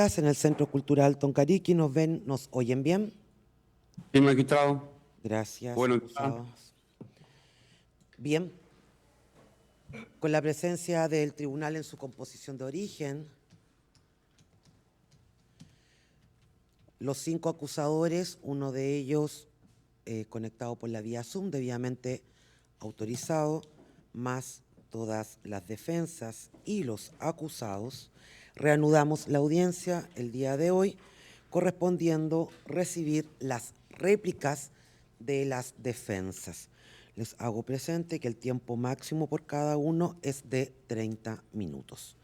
En el Centro Cultural Toncariqui, ¿nos ven, nos oyen bien? Sí, magistrado. Gracias, Bueno, acusados. Bien. Con la presencia del tribunal en su composición de origen, los 5 acusadores, uno de ellos conectado por la vía Zoom, debidamente autorizado, más todas las defensas y los acusados, reanudamos la audiencia el día de hoy, correspondiendo recibir las réplicas de las defensas. Les hago presente que el tiempo máximo por cada uno es de 30 minutos.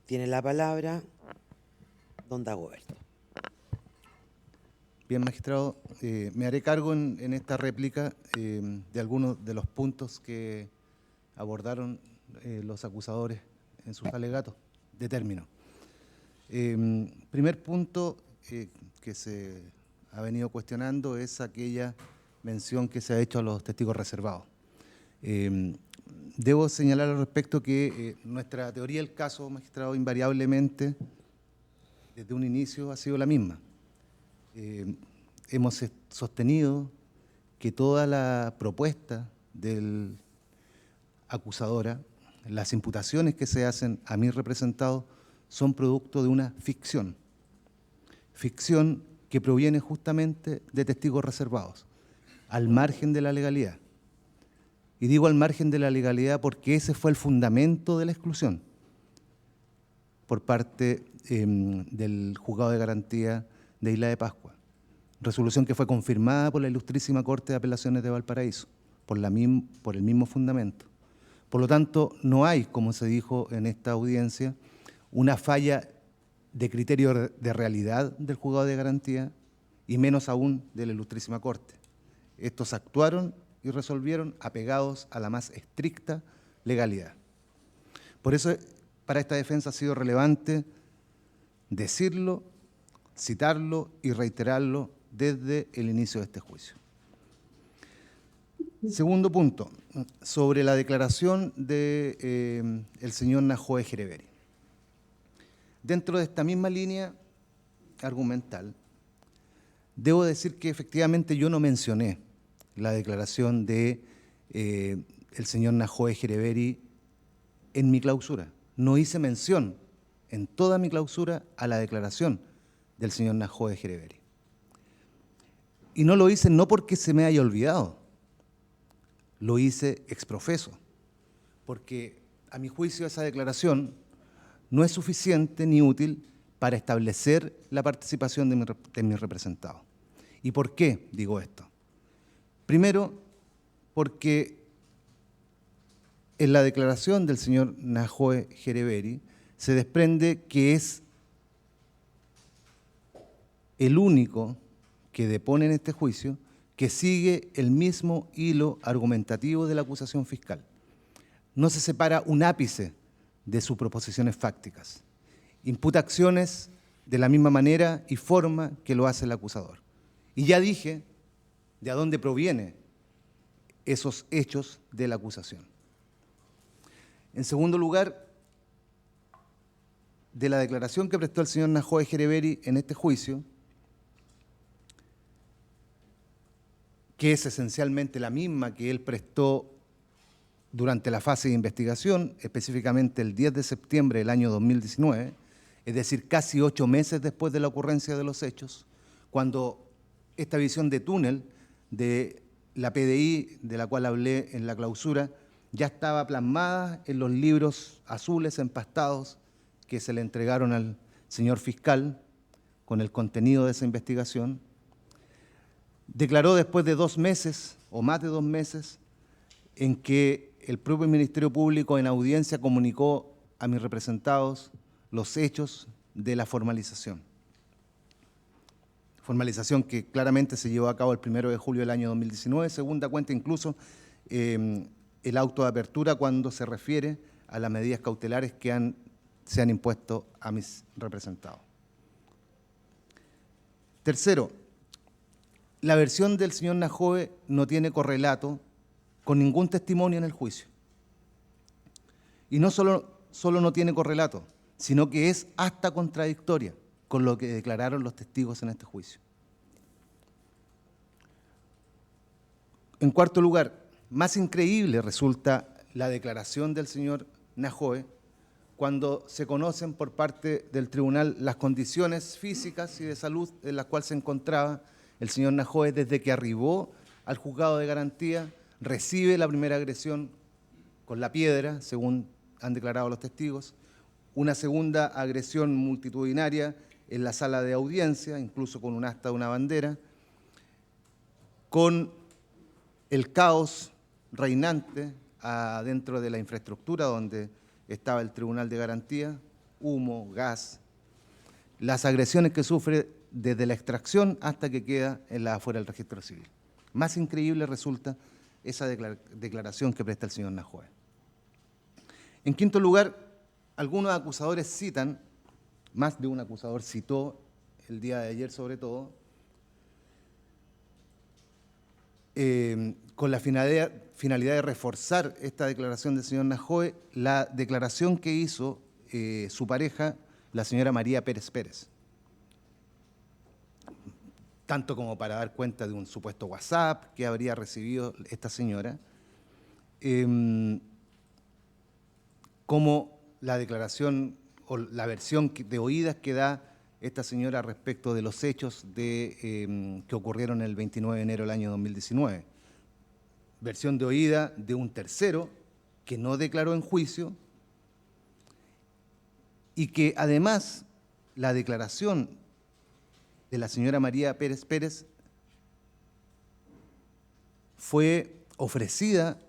Tiene la palabra don Dagoberto. Bien, magistrado, me haré cargo en esta réplica de algunos de los puntos que abordaron los acusadores en sus alegatos de término. Primer punto que se ha venido cuestionando es aquella mención que se ha hecho a los testigos reservados. Debo señalar al respecto que nuestra teoría del caso, magistrado, invariablemente, desde un inicio ha sido la misma. Hemos sostenido que toda la propuesta del acusadora, las imputaciones que se hacen a mis representados, son producto de una ficción que proviene justamente de testigos reservados, al margen de la legalidad. Y digo al margen de la legalidad porque ese fue el fundamento de la exclusión por parte del Juzgado de Garantía de Isla de Pascua, resolución que fue confirmada por la Ilustrísima Corte de Apelaciones de Valparaíso, por el mismo fundamento. Por lo tanto, no hay, como se dijo en esta audiencia, una falla de criterio de realidad del Juzgado de Garantía y menos aún de la Ilustrísima Corte. Estos actuaron y resolvieron apegados a la más estricta legalidad. Por eso, para esta defensa ha sido relevante decirlo, citarlo y reiterarlo desde el inicio de este juicio. Segundo punto, sobre la declaración del señor Najoe Jereveri. Dentro de esta misma línea argumental, debo decir que efectivamente yo no mencioné la declaración de el señor Najoe Jereveri en mi clausura. No hice mención en toda mi clausura a la declaración del señor Najoe Jereveri. Y no lo hice no porque se me haya olvidado, lo hice exprofeso, porque a mi juicio esa declaración no es suficiente ni útil para establecer la participación de mis representados. ¿Y por qué digo esto? Primero, porque en la declaración del señor Najoe Jereveri se desprende que es el único que depone en este juicio que sigue el mismo hilo argumentativo de la acusación fiscal. No se separa un ápice de sus proposiciones fácticas. Imputa acciones de la misma manera y forma que lo hace el acusador. Y ya dije de a dónde provienen esos hechos de la acusación. En segundo lugar, de la declaración que prestó el señor Najoe Jereveri en este juicio, que es esencialmente la misma que él prestó durante la fase de investigación, específicamente el 10 de septiembre del año 2019, es decir, casi 8 meses después de la ocurrencia de los hechos, cuando esta visión de túnel de la PDI, de la cual hablé en la clausura, ya estaba plasmada en los libros azules empastados que se le entregaron al señor fiscal con el contenido de esa investigación. Declaró después de 2 meses o más de 2 meses en que el propio Ministerio Público en audiencia comunicó a mis representados los hechos de la formalización. Formalización que claramente se llevó a cabo el 1 de julio del año 2019, segunda cuenta incluso el auto de apertura cuando se refiere a las medidas cautelares que se han impuesto a mis representados. Tercero, la versión del señor Najoe no tiene correlato con ningún testimonio en el juicio. Y no solo no tiene correlato, sino que es hasta contradictoria. con lo que declararon los testigos en este juicio. En cuarto lugar, más increíble resulta la declaración del señor Najoe cuando se conocen por parte del tribunal las condiciones físicas y de salud en las cuales se encontraba el señor Najoe desde que arribó al juzgado de garantía, recibe la primera agresión con la piedra, según han declarado los testigos, una segunda agresión multitudinaria en la sala de audiencia, incluso con un asta de una bandera, con el caos reinante dentro de la infraestructura donde estaba el Tribunal de Garantía, humo, gas, las agresiones que sufre desde la extracción hasta que queda en la afuera del registro civil. Más increíble resulta esa declaración que presta el señor Najoe. En quinto lugar, algunos acusadores citan, más de un acusador citó el día de ayer sobre todo, con la finalidad de reforzar esta declaración del señor Najoe, la declaración que hizo su pareja, la señora María Pérez Pérez, tanto como para dar cuenta de un supuesto WhatsApp que habría recibido esta señora, como la declaración o la versión de oídas que da esta señora respecto de los hechos que ocurrieron el 29 de enero del año 2019. Versión de oída de un tercero que no declaró en juicio y que además la declaración de la señora María Pérez Pérez fue ofrecida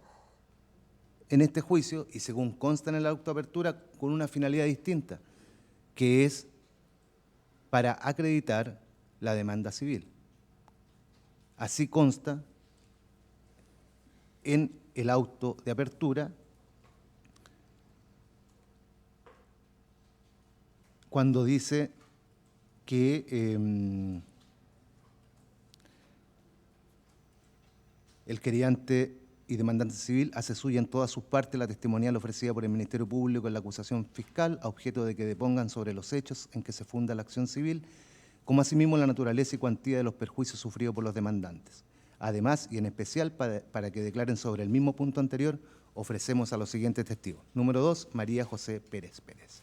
en este juicio y según consta en el auto de apertura con una finalidad distinta, que es para acreditar la demanda civil. Así consta en el auto de apertura cuando dice que el querellante y demandante civil hace suya en todas sus partes la testimonial ofrecida por el Ministerio Público en la acusación fiscal a objeto de que depongan sobre los hechos en que se funda la acción civil, como asimismo la naturaleza y cuantía de los perjuicios sufridos por los demandantes. Además, y en especial para que declaren sobre el mismo punto anterior, ofrecemos a los siguientes testigos. Número 2, María José Pérez Pérez.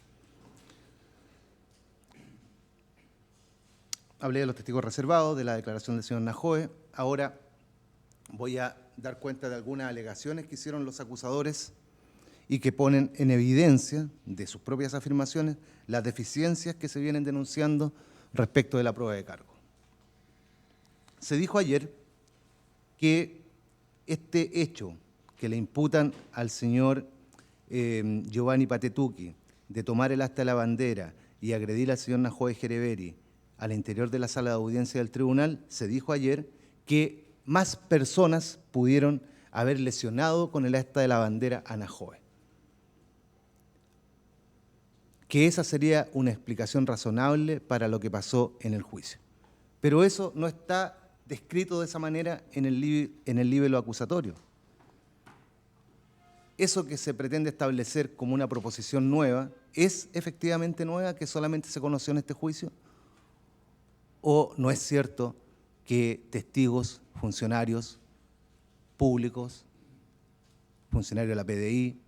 Hablé de los testigos reservados, de la declaración del señor Najoe. Ahora voy a dar cuenta de algunas alegaciones que hicieron los acusadores y que ponen en evidencia de sus propias afirmaciones las deficiencias que se vienen denunciando respecto de la prueba de cargo. Se dijo ayer que este hecho que le imputan al señor Giovanni Patetucci de tomar el asta de la bandera y agredir al señor Najoe Hereveri al interior de la sala de audiencia del tribunal, se dijo ayer que más personas pudieron haber lesionado con el asta de la bandera a Najoe. Que esa sería una explicación razonable para lo que pasó en el juicio. Pero eso no está descrito de esa manera en el libelo acusatorio. Eso que se pretende establecer como una proposición nueva, ¿es efectivamente nueva que solamente se conoció en este juicio? ¿O no es cierto que testigos, funcionarios públicos, funcionarios de la PDI,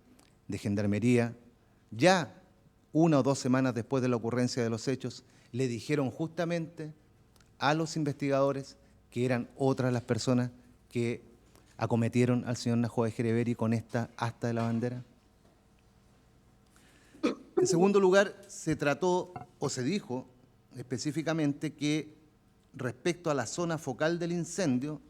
de Gendarmería, ya 1 o 2 semanas después de la ocurrencia de los hechos, le dijeron justamente a los investigadores que eran otras las personas que acometieron al señor Najoe Hereveri con esta asta de la bandera? En segundo lugar, se trató o se dijo específicamente que respecto a la zona focal del incendio,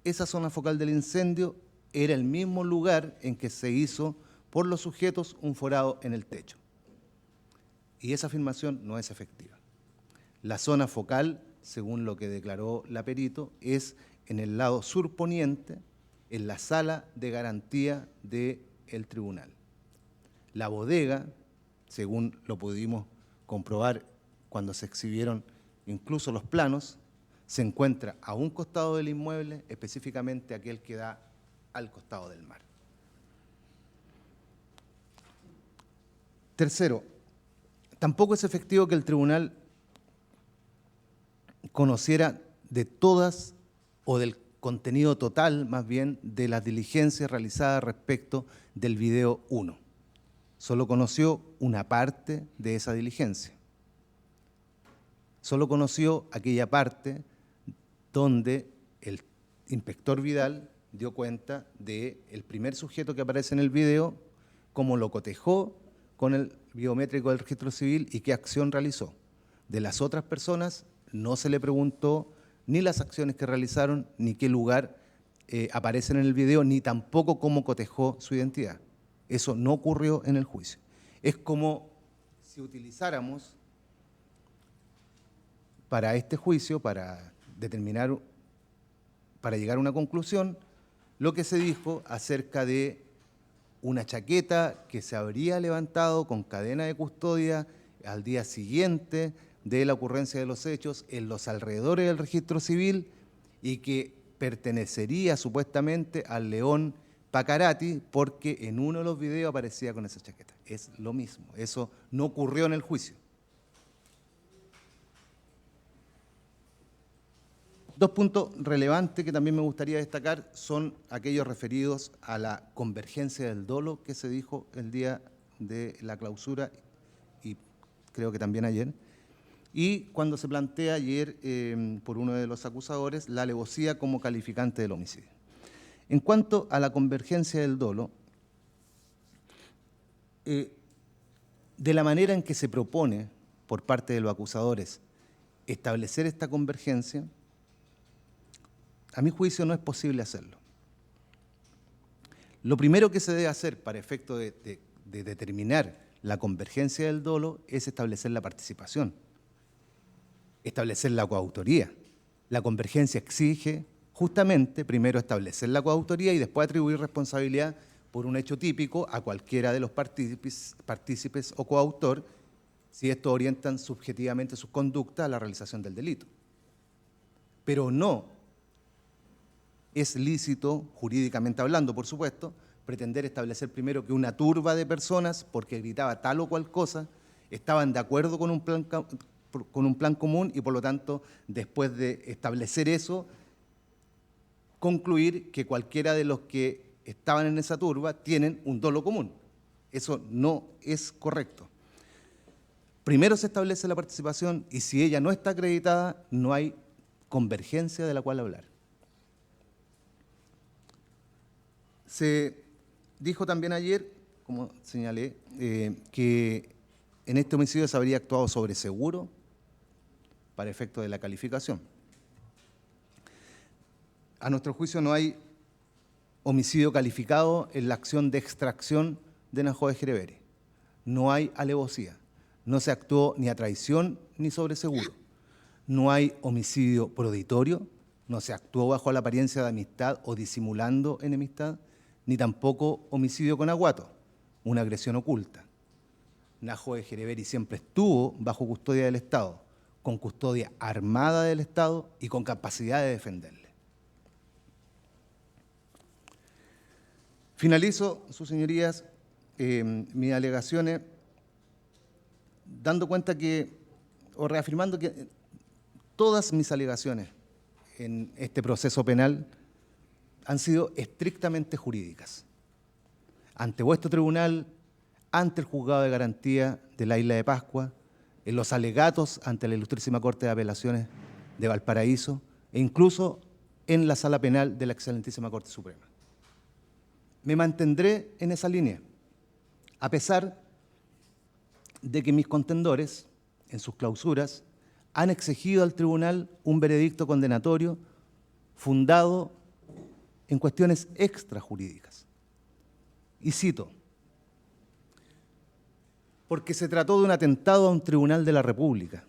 esa zona focal del incendio era el mismo lugar en que se hizo por los sujetos un forado en el techo. Y esa afirmación no es efectiva. La zona focal, según lo que declaró la perito, es en el lado surponiente, en la sala de garantía del tribunal. La bodega, según lo pudimos comprobar cuando se exhibieron incluso los planos, se encuentra a un costado del inmueble, específicamente aquel que da al costado del mar. Tercero, tampoco es efectivo que el tribunal conociera de todas o del contenido total, más bien, de las diligencias realizadas respecto del video 1. Solo conoció una parte de esa diligencia. Solo conoció aquella parte donde el inspector Vidal dio cuenta del primer sujeto que aparece en el video, cómo lo cotejó con el biométrico del registro civil y qué acción realizó. De las otras personas no se le preguntó ni las acciones que realizaron, ni qué lugar aparecen en el video, ni tampoco cómo cotejó su identidad. Eso no ocurrió en el juicio. Es como si utilizáramos para este juicio, para determinar, para llegar a una conclusión, lo que se dijo acerca de una chaqueta que se habría levantado con cadena de custodia al día siguiente de la ocurrencia de los hechos en los alrededores del registro civil y que pertenecería supuestamente al León Pacarati porque en uno de los videos aparecía con esa chaqueta. Es lo mismo, eso no ocurrió en el juicio. Dos puntos relevantes que también me gustaría destacar son aquellos referidos a la convergencia del dolo que se dijo el día de la clausura y creo que también ayer, y cuando se plantea ayer por uno de los acusadores la alevosía como calificante del homicidio. En cuanto a la convergencia del dolo, de la manera en que se propone por parte de los acusadores establecer esta convergencia, a mi juicio no es posible hacerlo. Lo primero que se debe hacer para efecto de determinar la convergencia del dolo es establecer la participación, establecer la coautoría. La convergencia exige justamente primero establecer la coautoría y después atribuir responsabilidad por un hecho típico a cualquiera de los partícipes o coautor si estos orientan subjetivamente sus conductas a la realización del delito. Pero no es lícito, jurídicamente hablando, por supuesto, pretender establecer primero que una turba de personas, porque gritaba tal o cual cosa, estaban de acuerdo con un plan común y, por lo tanto, después de establecer eso, concluir que cualquiera de los que estaban en esa turba tienen un dolo común. Eso no es correcto. Primero se establece la participación y si ella no está acreditada, no hay convergencia de la cual hablar. Se dijo también ayer, como señalé, que en este homicidio se habría actuado sobre seguro para efecto de la calificación. A nuestro juicio no hay homicidio calificado en la acción de extracción de Najoa Hereveri. No hay alevosía. No se actuó ni a traición ni sobre seguro. No hay homicidio proditorio. No se actuó bajo la apariencia de amistad o disimulando enemistad, ni tampoco homicidio con aguato, una agresión oculta. Najoa Hereveri siempre estuvo bajo custodia del Estado, con custodia armada del Estado y con capacidad de defenderle. Finalizo, sus señorías, mis alegaciones dando cuenta que, o reafirmando que todas mis alegaciones en este proceso penal han sido estrictamente jurídicas. Ante vuestro tribunal, ante el juzgado de garantía de la Isla de Pascua, en los alegatos ante la Ilustrísima Corte de Apelaciones de Valparaíso e incluso en la Sala Penal de la Excelentísima Corte Suprema. Me mantendré en esa línea, a pesar de que mis contendores, en sus clausuras, han exigido al tribunal un veredicto condenatorio fundado en cuestiones extrajurídicas. Y cito, porque se trató de un atentado a un tribunal de la República,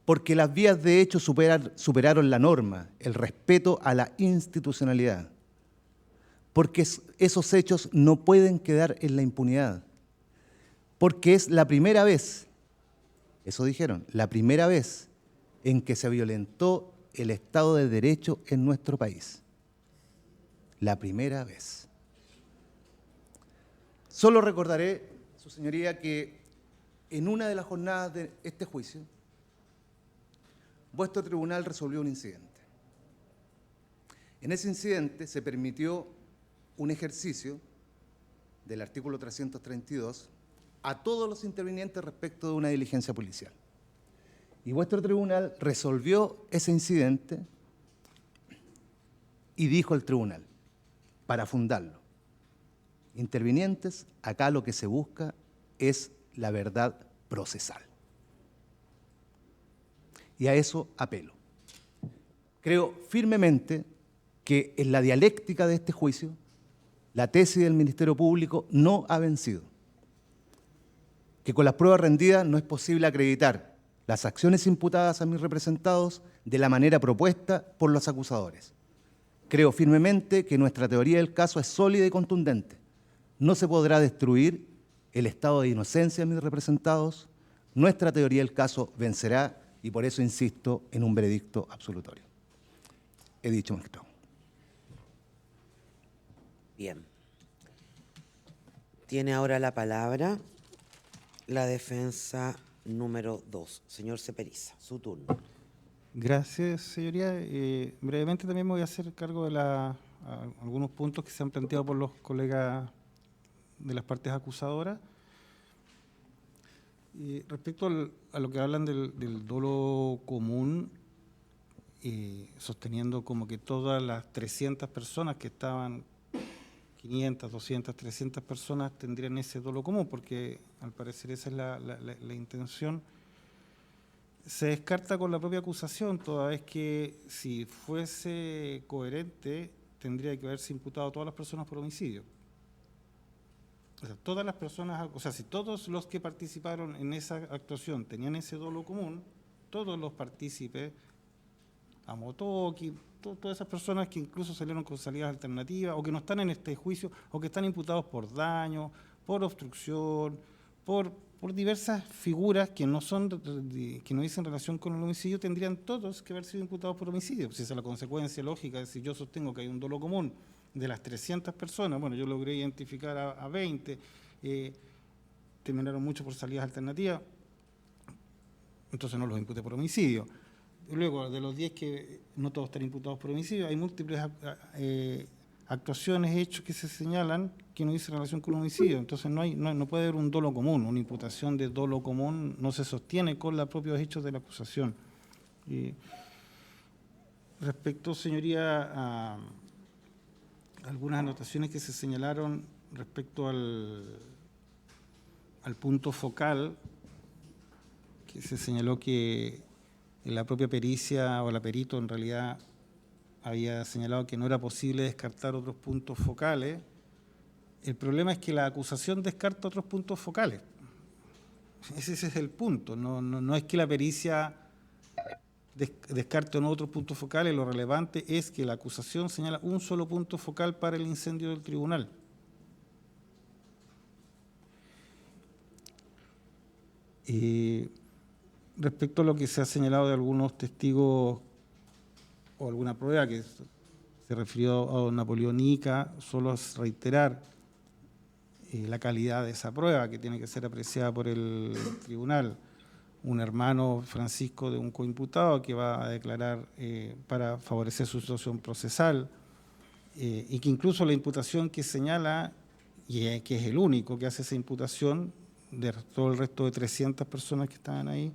porque las vías de hecho superaron la norma, el respeto a la institucionalidad, porque esos hechos no pueden quedar en la impunidad, porque es la primera vez, eso dijeron, la primera vez en que se violentó el Estado de Derecho en nuestro país. La primera vez. Solo recordaré, su señoría, que en una de las jornadas de este juicio vuestro tribunal resolvió un incidente. En ese incidente se permitió un ejercicio del artículo 332 a todos los intervinientes respecto de una diligencia policial. Y vuestro tribunal resolvió ese incidente y dijo el tribunal, para fundarlo, intervinientes, acá lo que se busca es la verdad procesal. Y a eso apelo. Creo firmemente que en la dialéctica de este juicio, la tesis del Ministerio Público no ha vencido. Que con las pruebas rendidas no es posible acreditar las acciones imputadas a mis representados de la manera propuesta por los acusadores. Creo firmemente que nuestra teoría del caso es sólida y contundente. No se podrá destruir el estado de inocencia de mis representados. Nuestra teoría del caso vencerá y por eso insisto en un veredicto absolutorio. He dicho, magistrado. Bien. Tiene ahora la palabra la defensa número 2. Señor Ceperiza, su turno. Gracias, señoría. Brevemente también me voy a hacer cargo de algunos puntos que se han planteado por los colegas de las partes acusadoras. Respecto a lo que hablan del dolo común, sosteniendo como que todas las 300 personas que estaban, 500, 200, 300 personas tendrían ese dolo común, porque al parecer esa es la intención. Se descarta con la propia acusación, toda vez que si fuese coherente tendría que haberse imputado a todas las personas por homicidio. O sea, todas las personas, o sea, si todos los que participaron en esa actuación tenían ese dolo común, todos los partícipes, a Motoki, todas esas personas que incluso salieron con salidas alternativas o que no están en este juicio o que están imputados por daño, por obstrucción, por diversas figuras que no dicen relación con el homicidio, tendrían todos que haber sido imputados por homicidio. Si esa es la consecuencia lógica, si yo sostengo que hay un dolo común de las 300 personas, bueno, yo logré identificar a 20, terminaron muchos por salidas alternativas, entonces no los imputé por homicidio. Luego, de los 10 que no todos están imputados por homicidio, hay múltiples actuaciones, hechos que se señalan que no dicen relación con homicidio. Entonces no puede haber un dolo común. Una imputación de dolo común no se sostiene con los propios hechos de la acusación. Respecto, señoría, a algunas anotaciones que se señalaron respecto al punto focal, que se señaló que la propia pericia o la perito en realidad había señalado que no era posible descartar otros puntos focales. El problema es que la acusación descarta otros puntos focales. Ese es el punto. No es que la pericia descarte o no otros puntos focales, lo relevante es que la acusación señala un solo punto focal para el incendio del tribunal. Respecto a lo que se ha señalado de algunos testigos o alguna prueba que se refirió a don Napoleón Ica, solo es reiterar la calidad de esa prueba que tiene que ser apreciada por el tribunal. Un hermano Francisco de un coimputado que va a declarar para favorecer su situación procesal y que incluso la imputación que señala, y que es el único que hace esa imputación de todo el resto de 300 personas que estaban ahí,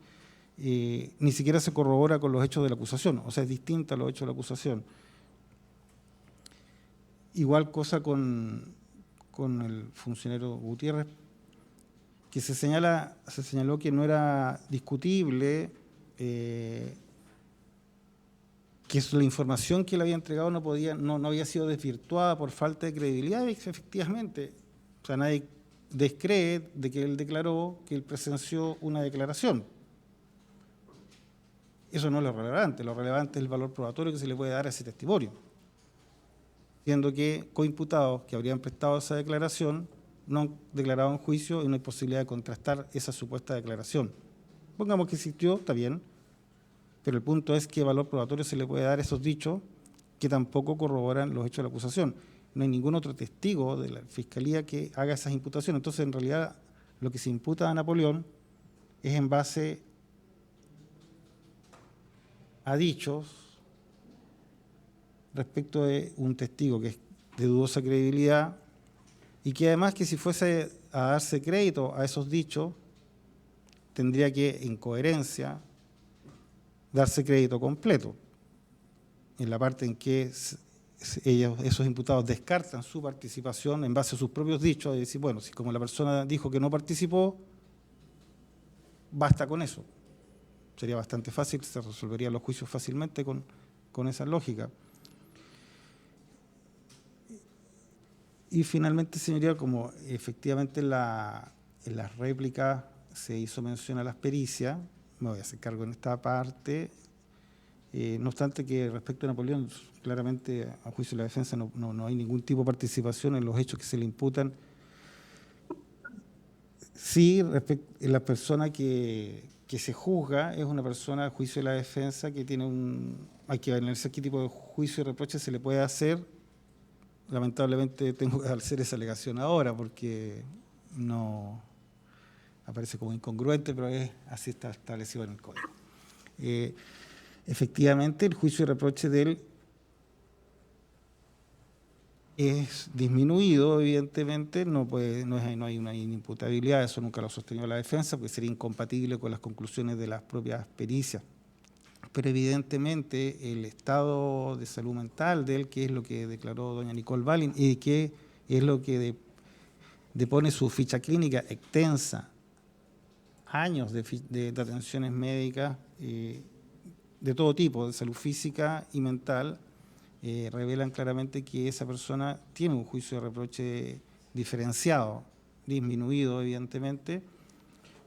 ni siquiera se corrobora con los hechos de la acusación, o sea, es distinta a los hechos de la acusación. Igual cosa con el funcionario Gutiérrez, que se señaló que no era discutible, que la información que él había entregado no había sido desvirtuada por falta de credibilidad, y efectivamente, o sea, nadie descree de que él declaró que él presenció una declaración. Eso no es lo relevante es el valor probatorio que se le puede dar a ese testimonio, siendo que coimputados que habrían prestado esa declaración no han declarado en juicio y no hay posibilidad de contrastar esa supuesta declaración. Pongamos que existió, está bien, pero el punto es qué valor probatorio se le puede dar a esos dichos que tampoco corroboran los hechos de la acusación. No hay ningún otro testigo de la Fiscalía que haga esas imputaciones. Entonces, en realidad, lo que se imputa a Napoleón es en base a dichos respecto de un testigo que es de dudosa credibilidad y que además que si fuese a darse crédito a esos dichos, tendría que, en coherencia, darse crédito completo, en la parte en que esos imputados descartan su participación en base a sus propios dichos, y decir, bueno, si como la persona dijo que no participó, basta con eso. Sería bastante fácil, se resolverían los juicios fácilmente con esa lógica. Y finalmente, señoría, como efectivamente en las réplicas se hizo mención a las pericias, me voy a hacer cargo en esta parte. No obstante que respecto a Napoleón, claramente a juicio de la defensa no hay ningún tipo de participación en los hechos que se le imputan. Sí, la persona que se juzga es una persona a juicio de la defensa que tiene hay que analizar qué tipo de juicio y reproche se le puede hacer. Lamentablemente tengo que hacer esa alegación ahora porque no aparece como incongruente, pero así está establecido en el código. Efectivamente, el juicio de reproche de él es disminuido, evidentemente, no hay una inimputabilidad, eso nunca lo sostenió la defensa, porque sería incompatible con las conclusiones de las propias pericias. Pero evidentemente el estado de salud mental de él, que es lo que declaró doña Nicole Balin, y que es lo que depone su ficha clínica extensa, años de atenciones médicas de todo tipo, de salud física y mental, revelan claramente que esa persona tiene un juicio de reproche diferenciado, disminuido evidentemente,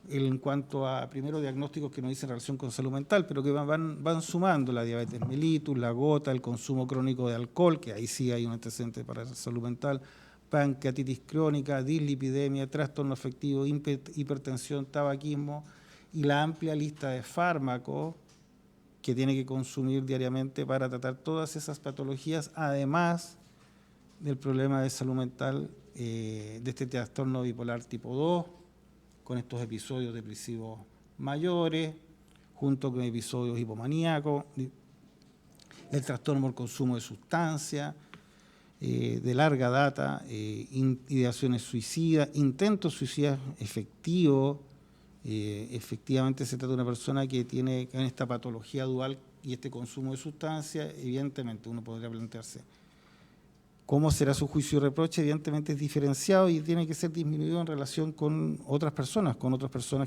en cuanto a, primero, diagnósticos que no dicen relación con salud mental, pero que van sumando la diabetes mellitus, la gota, el consumo crónico de alcohol, que ahí sí hay un antecedente para la salud mental, pancreatitis crónica, dislipidemia, trastorno afectivo, hipertensión, tabaquismo y la amplia lista de fármacos que tiene que consumir diariamente para tratar todas esas patologías, además del problema de salud mental de este trastorno bipolar tipo 2, con estos episodios depresivos mayores, junto con episodios hipomaníacos, el trastorno por consumo de sustancias, de larga data, ideaciones suicidas, intentos suicidas efectivos. Efectivamente se trata de una persona que tiene esta patología dual y este consumo de sustancias. Evidentemente uno podría plantearse cómo será su juicio de reproche. Evidentemente es diferenciado y tiene que ser disminuido en relación con otras personas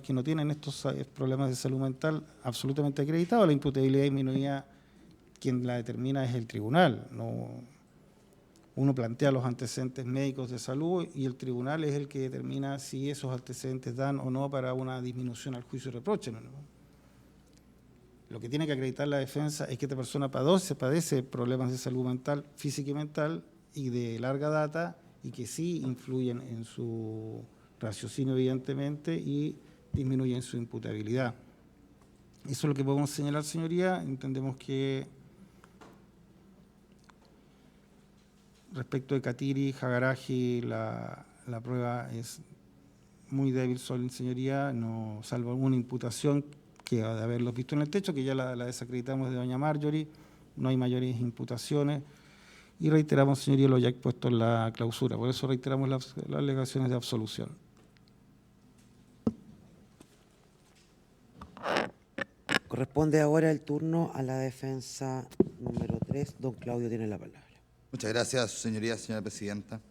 que no tienen estos problemas de salud mental absolutamente acreditados. La imputabilidad disminuida, quien la determina es el tribunal. Uno plantea los antecedentes médicos de salud y el tribunal es el que determina si esos antecedentes dan o no para una disminución al juicio de reproche. Lo que tiene que acreditar la defensa es que esta persona padece problemas de salud mental, física y mental, y de larga data, y que sí influyen en su raciocinio, evidentemente, y disminuyen su imputabilidad. Eso es lo que podemos señalar, señoría. Entendemos que respecto de Catiri, Jagaraji, la prueba es muy débil, señoría, no, salvo alguna imputación que ha de haberlos visto en el techo, que ya la desacreditamos de doña Marjorie, no hay mayores imputaciones, y reiteramos, señoría, lo ya expuesto en la clausura. Por eso reiteramos las alegaciones de absolución. Corresponde ahora el turno a la defensa número 3. Don Claudio tiene la palabra. Muchas gracias, señoría, señora presidenta.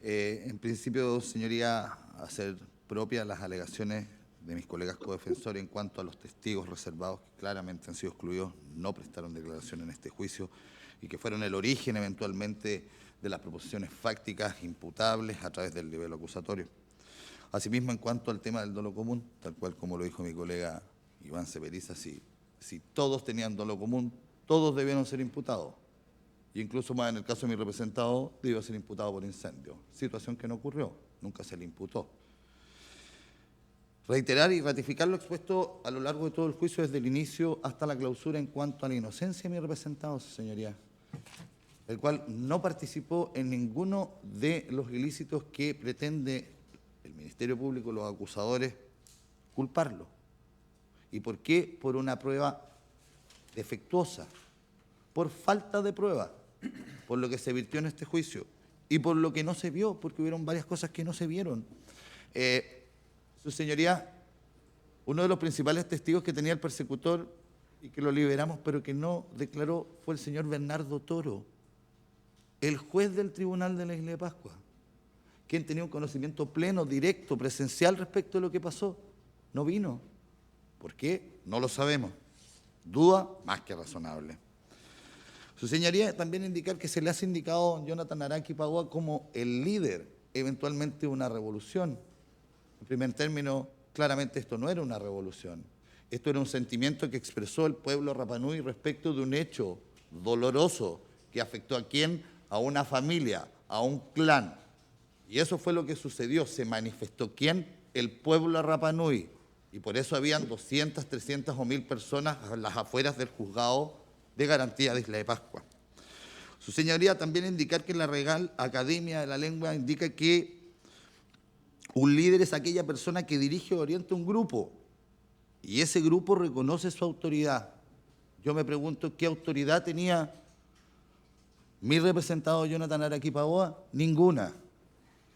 En principio, señoría, hacer propias las alegaciones de mis colegas codefensores en cuanto a los testigos reservados que claramente han sido excluidos, no prestaron declaración en este juicio y que fueron el origen eventualmente de las proposiciones fácticas imputables a través del nivel acusatorio. Asimismo, en cuanto al tema del dolo común, tal cual como lo dijo mi colega Iván Ceperiza, si todos tenían dolo común, todos debieron ser imputados. Y incluso más en el caso de mi representado, debió ser imputado por incendio, situación que no ocurrió, nunca se le imputó. Reiterar y ratificar lo expuesto a lo largo de todo el juicio, desde el inicio hasta la clausura, en cuanto a la inocencia de mi representado, señoría, el cual no participó en ninguno de los ilícitos que pretende el Ministerio Público, los acusadores, culparlo. ¿Y por qué? Por una prueba defectuosa, por falta de prueba, por lo que se virtió en este juicio y por lo que no se vio, porque hubieron varias cosas que no se vieron. Su señoría, uno de los principales testigos que tenía el persecutor y que lo liberamos, pero que no declaró, fue el señor Bernardo Toro, el juez del Tribunal de la Isla de Pascua, quien tenía un conocimiento pleno, directo, presencial respecto a lo que pasó. No vino. ¿Por qué? No lo sabemos. Duda más que razonable. Su señoría también indicar que se le hace indicado a Jonathan Araki Pagua como el líder, eventualmente, de una revolución. En primer término, claramente esto no era una revolución. Esto era un sentimiento que expresó el pueblo Rapa Nui respecto de un hecho doloroso que afectó a quién, a una familia, a un clan. Y eso fue lo que sucedió. Se manifestó quién, el pueblo Rapa Nui. Y por eso habían 200, 300 o 1000 personas a las afueras del juzgado de garantía de Isla de Pascua. Su señoría también indicar que la Real Academia de la Lengua indica que un líder es aquella persona que dirige o orienta un grupo y ese grupo reconoce su autoridad. Yo me pregunto, ¿qué autoridad tenía mi representado Jonathan Araki Pagua? Ninguna.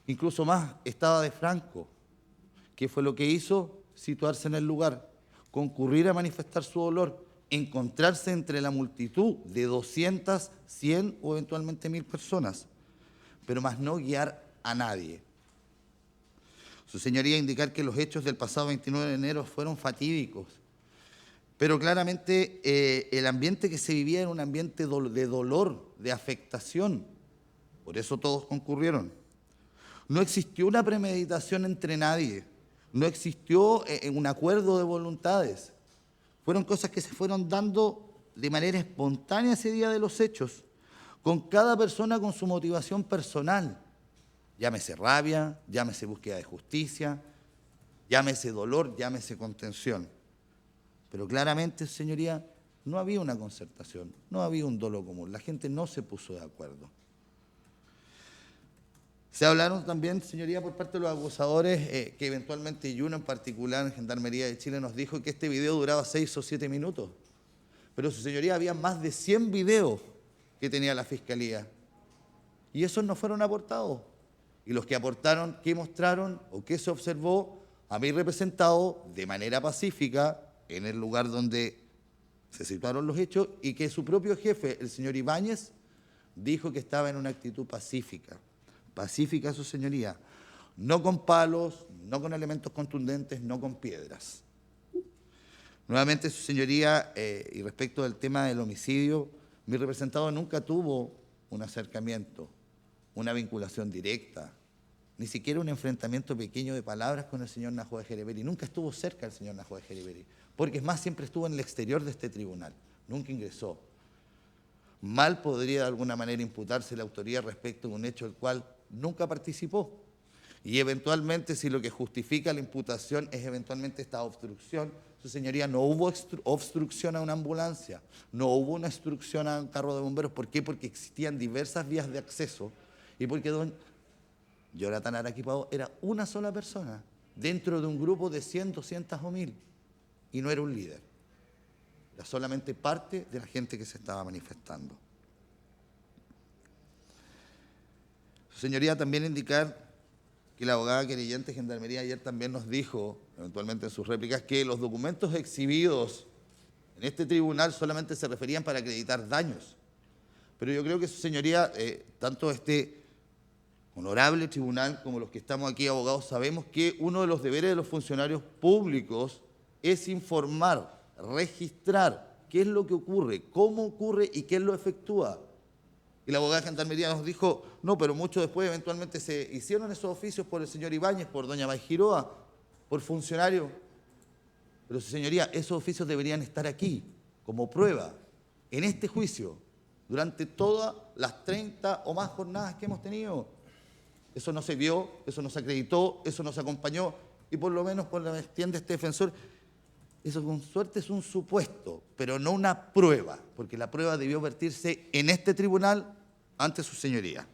Incluso más, estaba de Franco. ¿Qué fue lo que hizo? Situarse en el lugar, concurrir a manifestar su dolor, encontrarse entre la multitud de 200, 100 o eventualmente 1000 personas, pero más no guiar a nadie. Su señoría indicar que los hechos del pasado 29 de enero fueron fatídicos, pero claramente el ambiente que se vivía era un ambiente de dolor, de afectación. Por eso todos concurrieron. No existió una premeditación entre nadie. No existió un acuerdo de voluntades. Fueron cosas que se fueron dando de manera espontánea ese día de los hechos, con cada persona con su motivación personal. Llámese rabia, llámese búsqueda de justicia, llámese dolor, llámese contención. Pero claramente, señoría, no había una concertación, no había un dolo común. La gente no se puso de acuerdo. Se hablaron también, señoría, por parte de los acusadores, que eventualmente, y uno en particular en Gendarmería de Chile, nos dijo que este video duraba 6 o 7 minutos. Pero, su señoría, había más de 100 videos que tenía la Fiscalía. Y esos no fueron aportados. Y los que aportaron, ¿qué mostraron o qué se observó? A mí representado de manera pacífica en el lugar donde se situaron los hechos y que su propio jefe, el señor Ibáñez, dijo que estaba en una actitud pacífica. Pacífica, su señoría, no con palos, no con elementos contundentes, no con piedras. Nuevamente, su señoría, y respecto del tema del homicidio, mi representado nunca tuvo un acercamiento, una vinculación directa, ni siquiera un enfrentamiento pequeño de palabras con el señor Najoa Jereberi. Nunca estuvo cerca del señor Najoa Jereberi, porque es más, siempre estuvo en el exterior de este tribunal, nunca ingresó. Mal podría de alguna manera imputarse la autoría respecto de un hecho del cual nunca participó. Y eventualmente, si lo que justifica la imputación es eventualmente esta obstrucción, su señoría, no hubo obstrucción a una ambulancia, no hubo una obstrucción a un carro de bomberos. ¿Por qué? Porque existían diversas vías de acceso y porque don Jonathan Araki Pagua era una sola persona dentro de un grupo de 100, 200 o 1000 y no era un líder. Era solamente parte de la gente que se estaba manifestando. Su señoría, también indicar que la abogada querellante de Gendarmería ayer también nos dijo, eventualmente en sus réplicas, que los documentos exhibidos en este tribunal solamente se referían para acreditar daños. Pero yo creo que, su señoría, tanto este honorable tribunal como los que estamos aquí abogados sabemos que uno de los deberes de los funcionarios públicos es informar, registrar qué es lo que ocurre, cómo ocurre y quién lo efectúa. Y la abogada de Gendarmería nos dijo, no, pero mucho después eventualmente se hicieron esos oficios por el señor Ibáñez, por doña Baijiroa, por funcionarios. Pero, su señoría, esos oficios deberían estar aquí, como prueba, en este juicio, durante todas las 30 o más jornadas que hemos tenido. Eso no se vio, eso no se acreditó, eso no se acompañó, y por lo menos, por lo que entiende este defensor, eso con suerte es un supuesto, pero no una prueba, porque la prueba debió vertirse en este tribunal ante su señoría.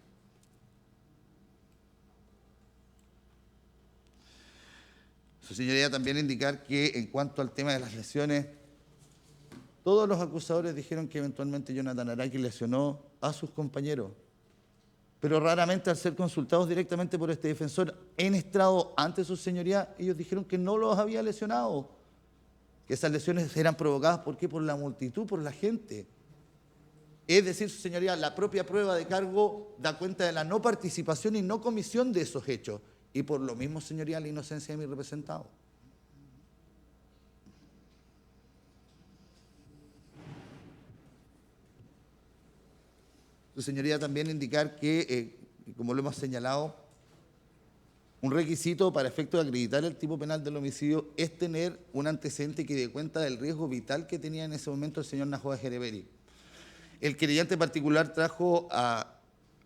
Su señoría, también indicar que en cuanto al tema de las lesiones, Todos los acusadores dijeron que eventualmente Jonathan Araki lesionó a sus compañeros, pero raramente al ser consultados directamente por este defensor en estrado ante su señoría, ellos dijeron que no los había lesionado, que esas lesiones eran provocadas, ¿por qué? Por la multitud, por la gente. Es decir, su señoría, la propia prueba de cargo da cuenta de la no participación y no comisión de esos hechos, y por lo mismo, señoría, la inocencia de mi representado. Su señoría, también indicar que, como lo hemos señalado, un requisito para efecto de acreditar el tipo penal del homicidio es tener un antecedente que dé cuenta del riesgo vital que tenía en ese momento el señor Najoa Jereberi. El querellante particular trajo a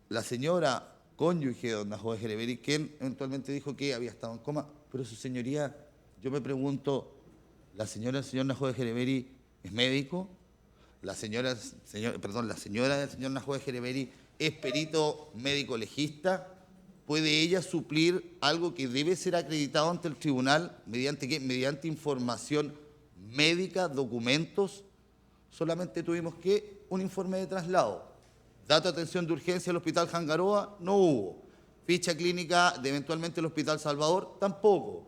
la señora cónyuge de don Najoa Jereberi, quien eventualmente dijo que había estado en coma, pero su señoría, yo me pregunto, ¿la señora del señor Najoa Jereberi es médico? La señora del señor Najoa Jereberi es perito médico legista. ¿Puede ella suplir algo que debe ser acreditado ante el tribunal? ¿Mediante qué? Mediante información médica, documentos. Solamente tuvimos que un informe de traslado. Dato de atención de urgencia al Hospital Jangaroa, no hubo. Ficha clínica de eventualmente el Hospital Salvador, tampoco.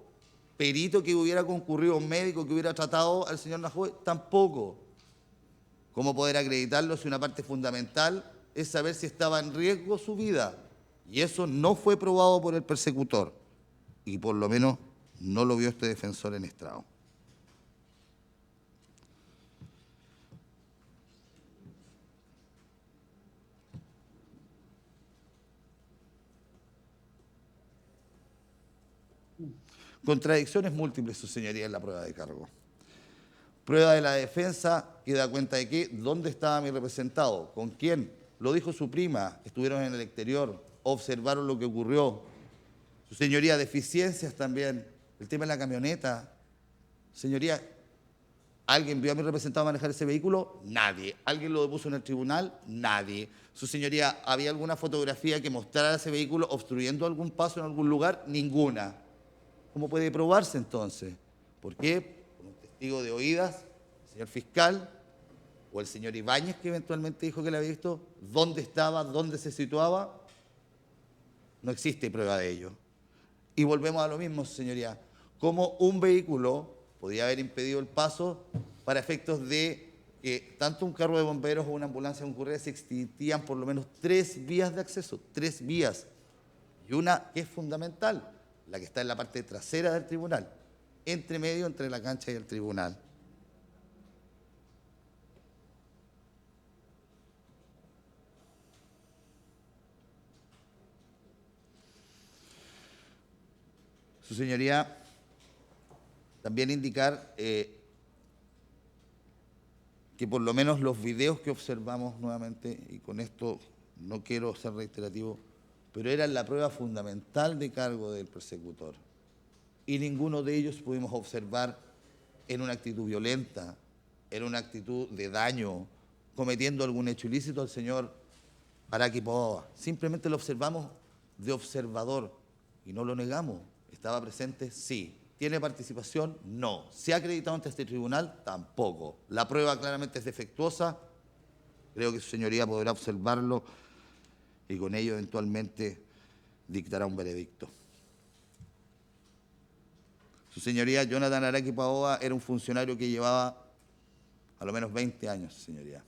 Perito que hubiera concurrido, un médico que hubiera tratado al señor Najoa, tampoco. ¿Cómo poder acreditarlo si una parte fundamental es saber si estaba en riesgo su vida? Y eso no fue probado por el persecutor. Y por lo menos no lo vio este defensor en estrado. Contradicciones múltiples, su señoría, en la prueba de cargo. Prueba de la defensa que da cuenta de que, ¿dónde estaba mi representado? ¿Con quién? Lo dijo su prima, estuvieron en el exterior, observaron lo que ocurrió. Su señoría, deficiencias también, el tema de la camioneta. Señoría, ¿alguien vio a mi representado manejar ese vehículo? Nadie. ¿Alguien lo depuso en el tribunal? Nadie. Su señoría, ¿había alguna fotografía que mostrara ese vehículo obstruyendo algún paso en algún lugar? Ninguna. ¿Cómo puede probarse entonces? ¿Por qué? Por un testigo de oídas, el señor fiscal o el señor Ibáñez, que eventualmente dijo que le había visto. ¿Dónde estaba? ¿Dónde se situaba? No existe prueba de ello. Y volvemos a lo mismo, señoría. ¿Cómo un vehículo podía haber impedido el paso para efectos de que tanto un carro de bomberos o una ambulancia concurrida se existían por lo menos 3 vías de acceso? 3 vías. Y una que es fundamental, la que está en la parte trasera del tribunal, entre medio, entre la cancha y el tribunal. Su señoría, también indicar que por lo menos los videos que observamos nuevamente, y con esto no quiero ser reiterativo, pero eran la prueba fundamental de cargo del persecutor. Y ninguno de ellos pudimos observar en una actitud violenta, en una actitud de daño, cometiendo algún hecho ilícito al señor Araki Poboa. Simplemente lo observamos de observador y no lo negamos. ¿Estaba presente? Sí. ¿Tiene participación? No. ¿Se ha acreditado ante este tribunal? Tampoco. La prueba claramente es defectuosa. Creo que su señoría podrá observarlo y con ello eventualmente dictará un veredicto. Su señoría, Jonathan Araki Poboa era un funcionario que llevaba a lo menos 20 años, señoría.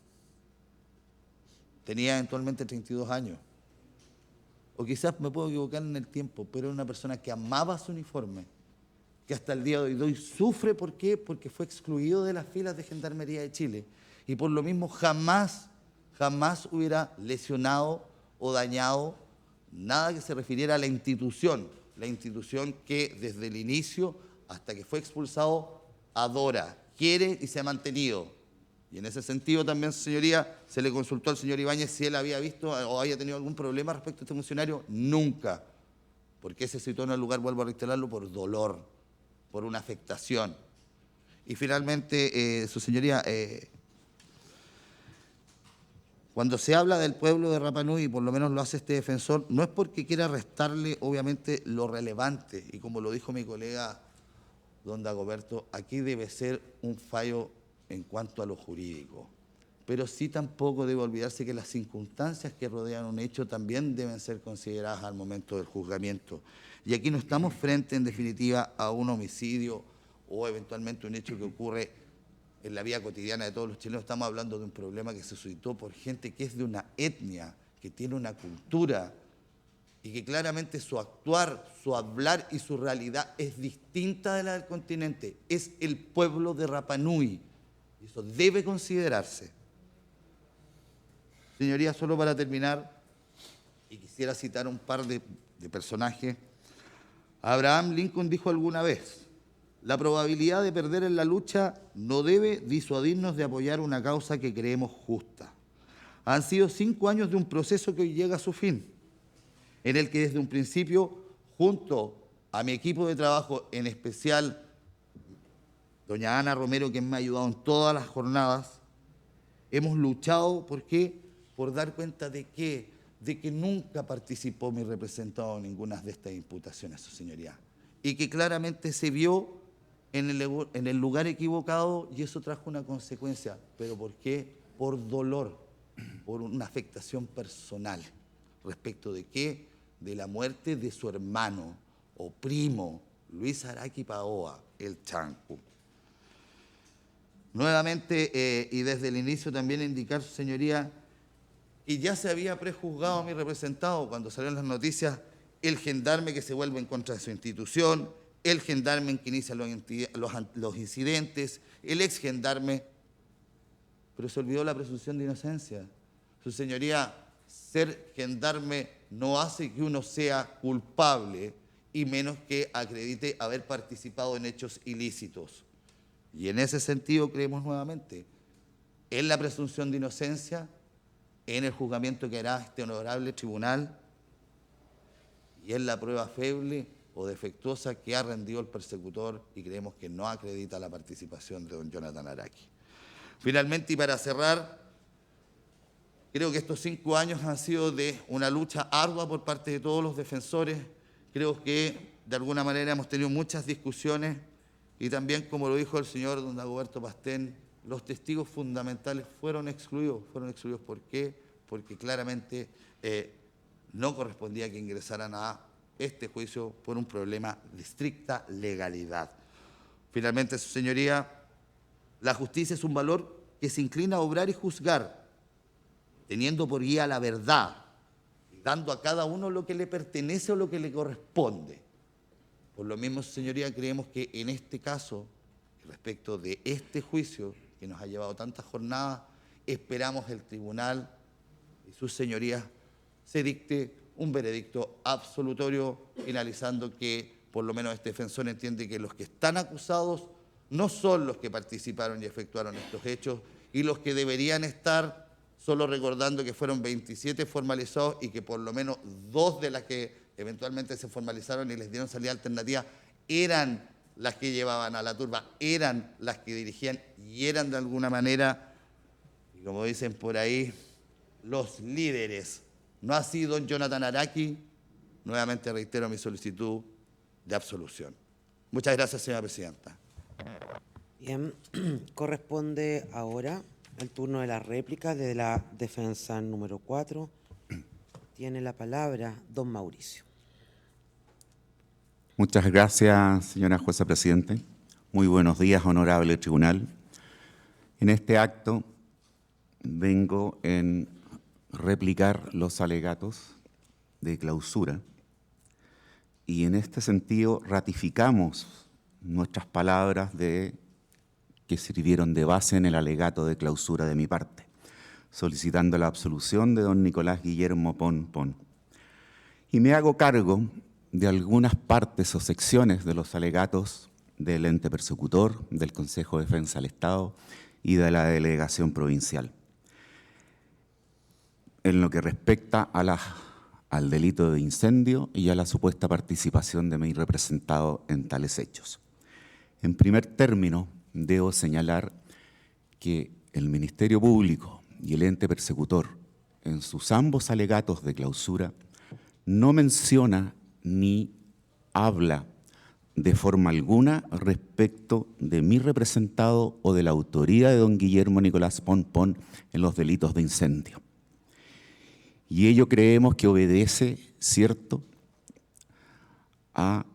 Tenía eventualmente 32 años. O quizás me puedo equivocar en el tiempo, pero era una persona que amaba su uniforme, que hasta el día de hoy sufre. ¿Por qué? Porque fue excluido de las filas de Gendarmería de Chile. Y por lo mismo jamás hubiera lesionado o dañado nada que se refiriera a la institución que desde el inicio hasta que fue expulsado adora, quiere y se ha mantenido. Y en ese sentido también, señoría, se le consultó al señor Ibáñez si él había visto o había tenido algún problema respecto a este funcionario. Nunca. Porque se situó en el lugar, vuelvo a reiterarlo, por dolor, por una afectación. Y finalmente, su señoría, cuando se habla del pueblo de Rapa Nui, y por lo menos lo hace este defensor, no es porque quiera restarle, obviamente, lo relevante. Y como lo dijo mi colega don Dagoberto, aquí debe ser un fallo en cuanto a lo jurídico, pero sí tampoco debe olvidarse que las circunstancias que rodean un hecho también deben ser consideradas al momento del juzgamiento. Y aquí no estamos frente, en definitiva, a un homicidio o eventualmente un hecho que ocurre en la vida cotidiana de todos los chilenos. Estamos hablando de un problema que se suscitó por gente que es de una etnia, que tiene una cultura y que claramente su actuar, su hablar y su realidad es distinta de la del continente. Es el pueblo de Rapa Nui y eso debe considerarse. Señoría, solo para terminar, y quisiera citar un par de personajes. Abraham Lincoln dijo alguna vez: la probabilidad de perder en la lucha no debe disuadirnos de apoyar una causa que creemos justa. Han sido 5 años de un proceso que hoy llega a su fin, en el que desde un principio, junto a mi equipo de trabajo, en especial doña Ana Romero, quien me ha ayudado en todas las jornadas, hemos luchado, ¿por qué? Por dar cuenta de que nunca participó mi representado en ninguna de estas imputaciones, su señoría, y que claramente se vio en el lugar equivocado y eso trajo una consecuencia. ¿Pero por qué? Por dolor, por una afectación personal. ¿Respecto de qué? De la muerte de su hermano o primo, Luis Araki Paoa, el Chancu. Nuevamente, y desde el inicio también indicar, su señoría, y ya se había prejuzgado a mi representado cuando salieron las noticias, el gendarme que se vuelve en contra de su institución, el gendarme que inicia los incidentes, el ex gendarme, pero se olvidó la presunción de inocencia. Su señoría, ser gendarme no hace que uno sea culpable y menos que acredite haber participado en hechos ilícitos. Y en ese sentido creemos nuevamente en la presunción de inocencia, en el juzgamiento que hará este honorable tribunal y en la prueba feble o defectuosa que ha rendido el persecutor y creemos que no acredita la participación de don Jonathan Araki. Finalmente, y para cerrar, creo que estos 5 años han sido de una lucha ardua por parte de todos los defensores. Creo que de alguna manera hemos tenido muchas discusiones y también, como lo dijo el señor don Dagoberto Pastén, los testigos fundamentales fueron excluidos. ¿Por qué? Porque claramente no correspondía que ingresaran a este juicio por un problema de estricta legalidad. Finalmente, su señoría, la justicia es un valor que se inclina a obrar y juzgar, teniendo por guía la verdad y dando a cada uno lo que le pertenece o lo que le corresponde. Por lo mismo, su señoría, creemos que en este caso, respecto de este juicio que nos ha llevado tantas jornadas, esperamos el tribunal y sus señorías se dicte un veredicto absolutorio, finalizando que por lo menos este defensor entiende que los que están acusados no son los que participaron y efectuaron estos hechos y los que deberían estar, solo recordando que fueron 27 formalizados y que por lo menos 2 de las que eventualmente se formalizaron y les dieron salida alternativa eran las que llevaban a la turba, eran las que dirigían y eran de alguna manera, y como dicen por ahí, los líderes. No así don Jonathan Araki. Nuevamente reitero mi solicitud de absolución. Muchas gracias, señora presidenta. Bien, corresponde ahora el turno de la réplica de la defensa número 4. Tiene la palabra don Mauricio. Muchas gracias, señora jueza presidente. Muy buenos días, honorable tribunal. En este acto vengo en replicar los alegatos de clausura y en este sentido ratificamos nuestras palabras que sirvieron de base en el alegato de clausura de mi parte, solicitando la absolución de don Nicolás Guillermo Pon. Y me hago cargo de algunas partes o secciones de los alegatos del ente persecutor, del Consejo de Defensa del Estado y de la delegación provincial. En lo que respecta al delito de incendio y a la supuesta participación de mi representado en tales hechos. En primer término, debo señalar que el Ministerio Público y el ente persecutor, en sus ambos alegatos de clausura, no menciona ni habla de forma alguna respecto de mi representado o de la autoría de don Guillermo Nicolás Pon Pon en los delitos de incendio. Y ello creemos que obedece, ¿cierto?, a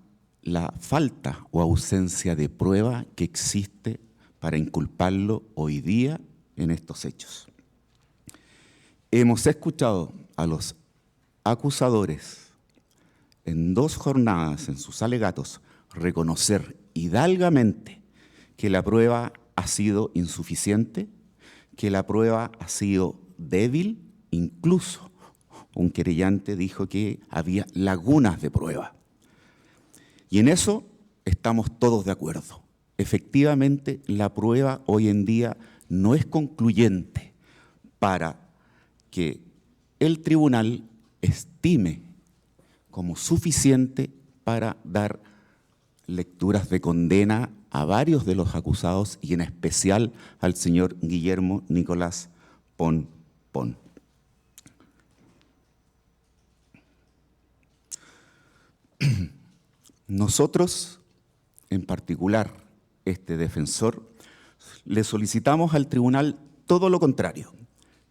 la falta o ausencia de prueba que existe para inculparlo hoy día en estos hechos. Hemos escuchado a los acusadores en 2 jornadas en sus alegatos reconocer hidalgamente que la prueba ha sido insuficiente, que la prueba ha sido débil, incluso un querellante dijo que había lagunas de prueba. Y en eso estamos todos de acuerdo. Efectivamente, la prueba hoy en día no es concluyente para que el tribunal estime como suficiente para dar lecturas de condena a varios de los acusados y en especial al señor Guillermo Nicolás Pon Pon. Nosotros, en particular, este defensor, le solicitamos al tribunal todo lo contrario,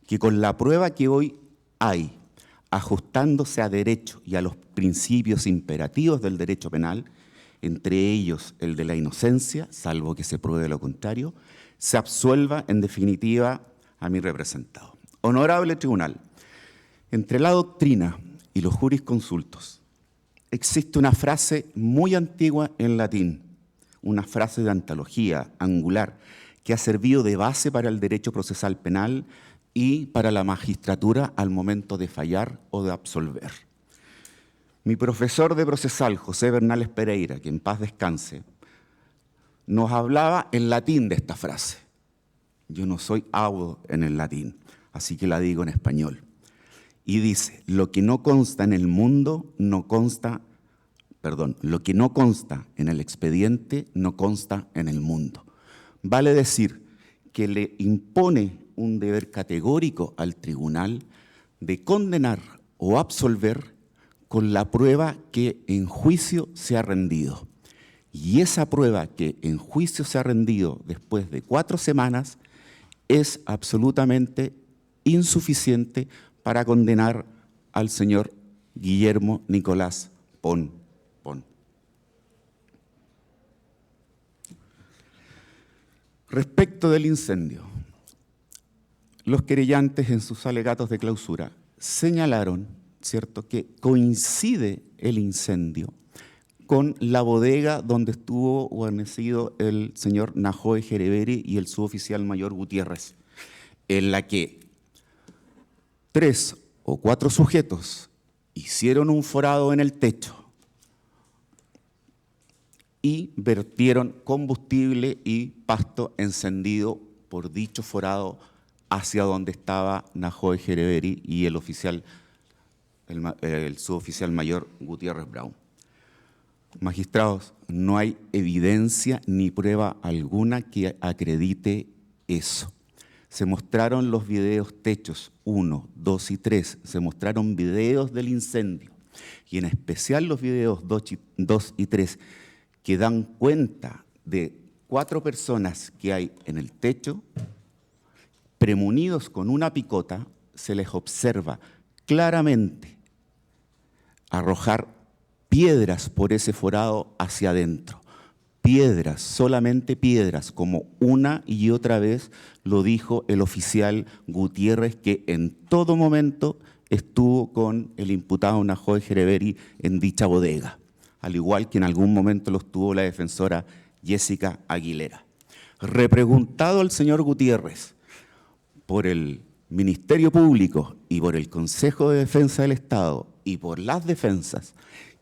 que con la prueba que hoy hay, ajustándose a derecho y a los principios imperativos del derecho penal, entre ellos el de la inocencia, salvo que se pruebe lo contrario, se absuelva en definitiva a mi representado. Honorable tribunal, entre la doctrina y los jurisconsultos existe una frase muy antigua en latín, una frase de antología angular que ha servido de base para el derecho procesal penal y para la magistratura al momento de fallar o de absolver. Mi profesor de procesal, José Bernales Pereira, que en paz descanse, nos hablaba en latín de esta frase. Yo no soy audo en el latín, así que la digo en español. Y dice, lo que no consta en el mundo no consta, lo que no consta en el expediente no consta en el mundo. Vale decir que le impone un deber categórico al tribunal de condenar o absolver con la prueba que en juicio se ha rendido. Y esa prueba que en juicio se ha rendido después de 4 semanas es absolutamente insuficiente para condenar al señor Guillermo Nicolás Pon Pon. Respecto del incendio, los querellantes en sus alegatos de clausura señalaron, ¿cierto?, que coincide el incendio con la bodega donde estuvo guarnecido el señor Najoe Jereveri y el suboficial mayor Gutiérrez, en la que 3 o 4 sujetos hicieron un forado en el techo y vertieron combustible y pasto encendido por dicho forado hacia donde estaba Najoe Jereveri y el suboficial mayor Gutiérrez Brown. Magistrados, no hay evidencia ni prueba alguna que acredite eso. Se mostraron los videos techos 1, 2 y 3, se mostraron videos del incendio, y en especial los videos 2 y 3, que dan cuenta de 4 personas que hay en el techo, premunidos con una picota, se les observa claramente arrojar piedras por ese forado hacia adentro. Piedras, solamente piedras, como una y otra vez lo dijo el oficial Gutiérrez, que en todo momento estuvo con el imputado Najoe Jereveri en dicha bodega, al igual que en algún momento lo estuvo la defensora Jessica Aguilera. Repreguntado al señor Gutiérrez por el Ministerio Público y por el Consejo de Defensa del Estado y por las defensas,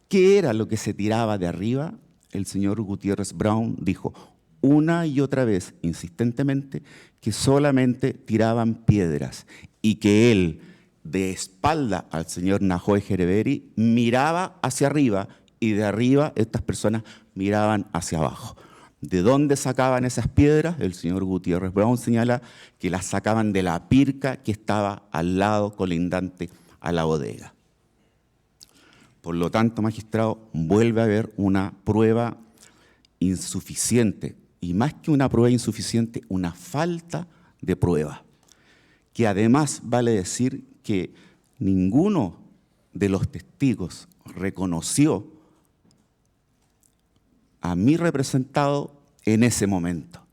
¿qué era lo que se tiraba de arriba? El señor Gutiérrez Brown dijo una y otra vez, insistentemente, que solamente tiraban piedras y que él, de espalda al señor Najoe Jereveri, miraba hacia arriba y de arriba estas personas miraban hacia abajo. ¿De dónde sacaban esas piedras? El señor Gutiérrez Brown señala que las sacaban de la pirca que estaba al lado colindante a la bodega. Por lo tanto, magistrado, vuelve a haber una prueba insuficiente, y más que una prueba insuficiente, una falta de prueba, que además vale decir que ninguno de los testigos reconoció a mi representado en ese momento.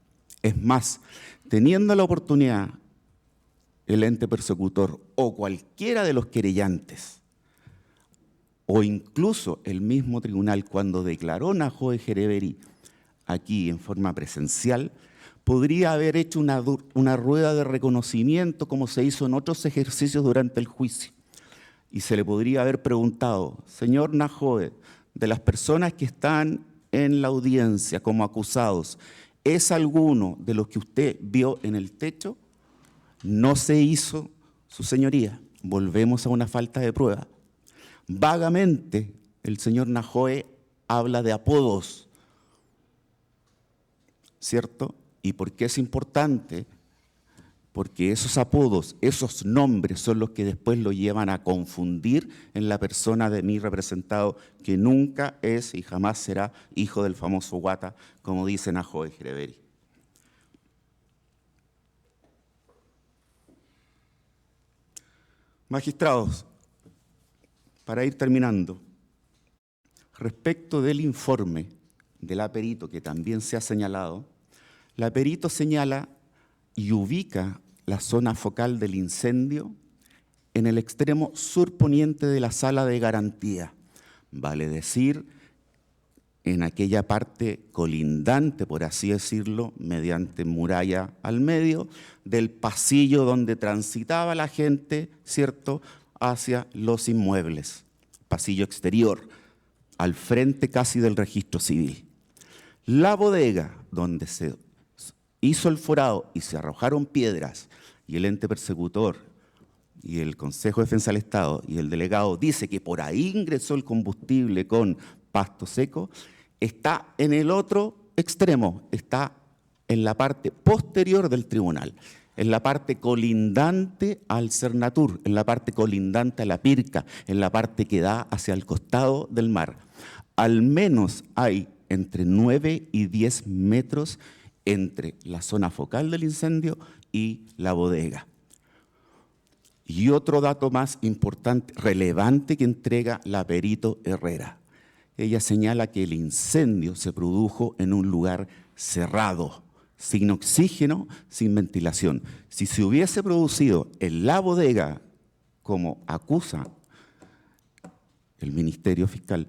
Es más, teniendo la oportunidad el ente persecutor o cualquiera de los querellantes, o incluso el mismo tribunal cuando declaró Najoe Hereveri aquí en forma presencial, podría haber hecho una rueda de reconocimiento como se hizo en otros ejercicios durante el juicio. Y se le podría haber preguntado, señor Najoe, de las personas que están en la audiencia como acusados, ¿es alguno de los que usted vio en el techo? No se hizo, su señoría. Volvemos a una falta de prueba. Vagamente, el señor Najoe habla de apodos, ¿cierto? ¿Y por qué es importante? Porque esos apodos, esos nombres son los que después lo llevan a confundir en la persona de mi representado, que nunca es y jamás será hijo del famoso Guata, como dice Najoe Hereveri. Magistrados, para ir terminando, respecto del informe de la perito, que también se ha señalado, la perito señala y ubica la zona focal del incendio en el extremo surponiente de la sala de garantía, vale decir, en aquella parte colindante, por así decirlo, mediante muralla al medio, del pasillo donde transitaba la gente, ¿cierto?, hacia los inmuebles, pasillo exterior, al frente casi del registro civil. La bodega donde se hizo el forado y se arrojaron piedras y el ente persecutor y el Consejo de Defensa del Estado y el delegado dice que por ahí ingresó el combustible con pasto seco, está en el otro extremo, está en la parte posterior del tribunal, en la parte colindante al Cernatur, en la parte colindante a la Pirca, en la parte que da hacia el costado del mar. Al menos hay entre 9 y 10 metros entre la zona focal del incendio y la bodega. Y otro dato más importante, relevante, que entrega la perito Herrera. Ella señala que el incendio se produjo en un lugar cerrado, sin oxígeno, sin ventilación. Si se hubiese producido en la bodega, como acusa el Ministerio Fiscal,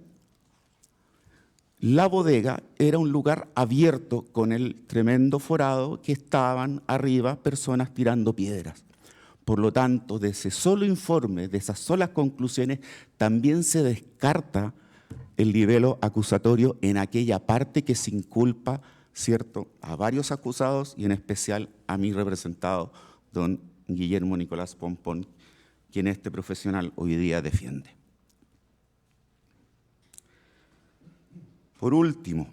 la bodega era un lugar abierto con el tremendo forado que estaban arriba personas tirando piedras. Por lo tanto, de ese solo informe, de esas solas conclusiones, también se descarta el libelo acusatorio en aquella parte que se inculpa, ¿cierto?, a varios acusados y en especial a mi representado, don Guillermo Nicolás Pompón, quien este profesional hoy día defiende. Por último,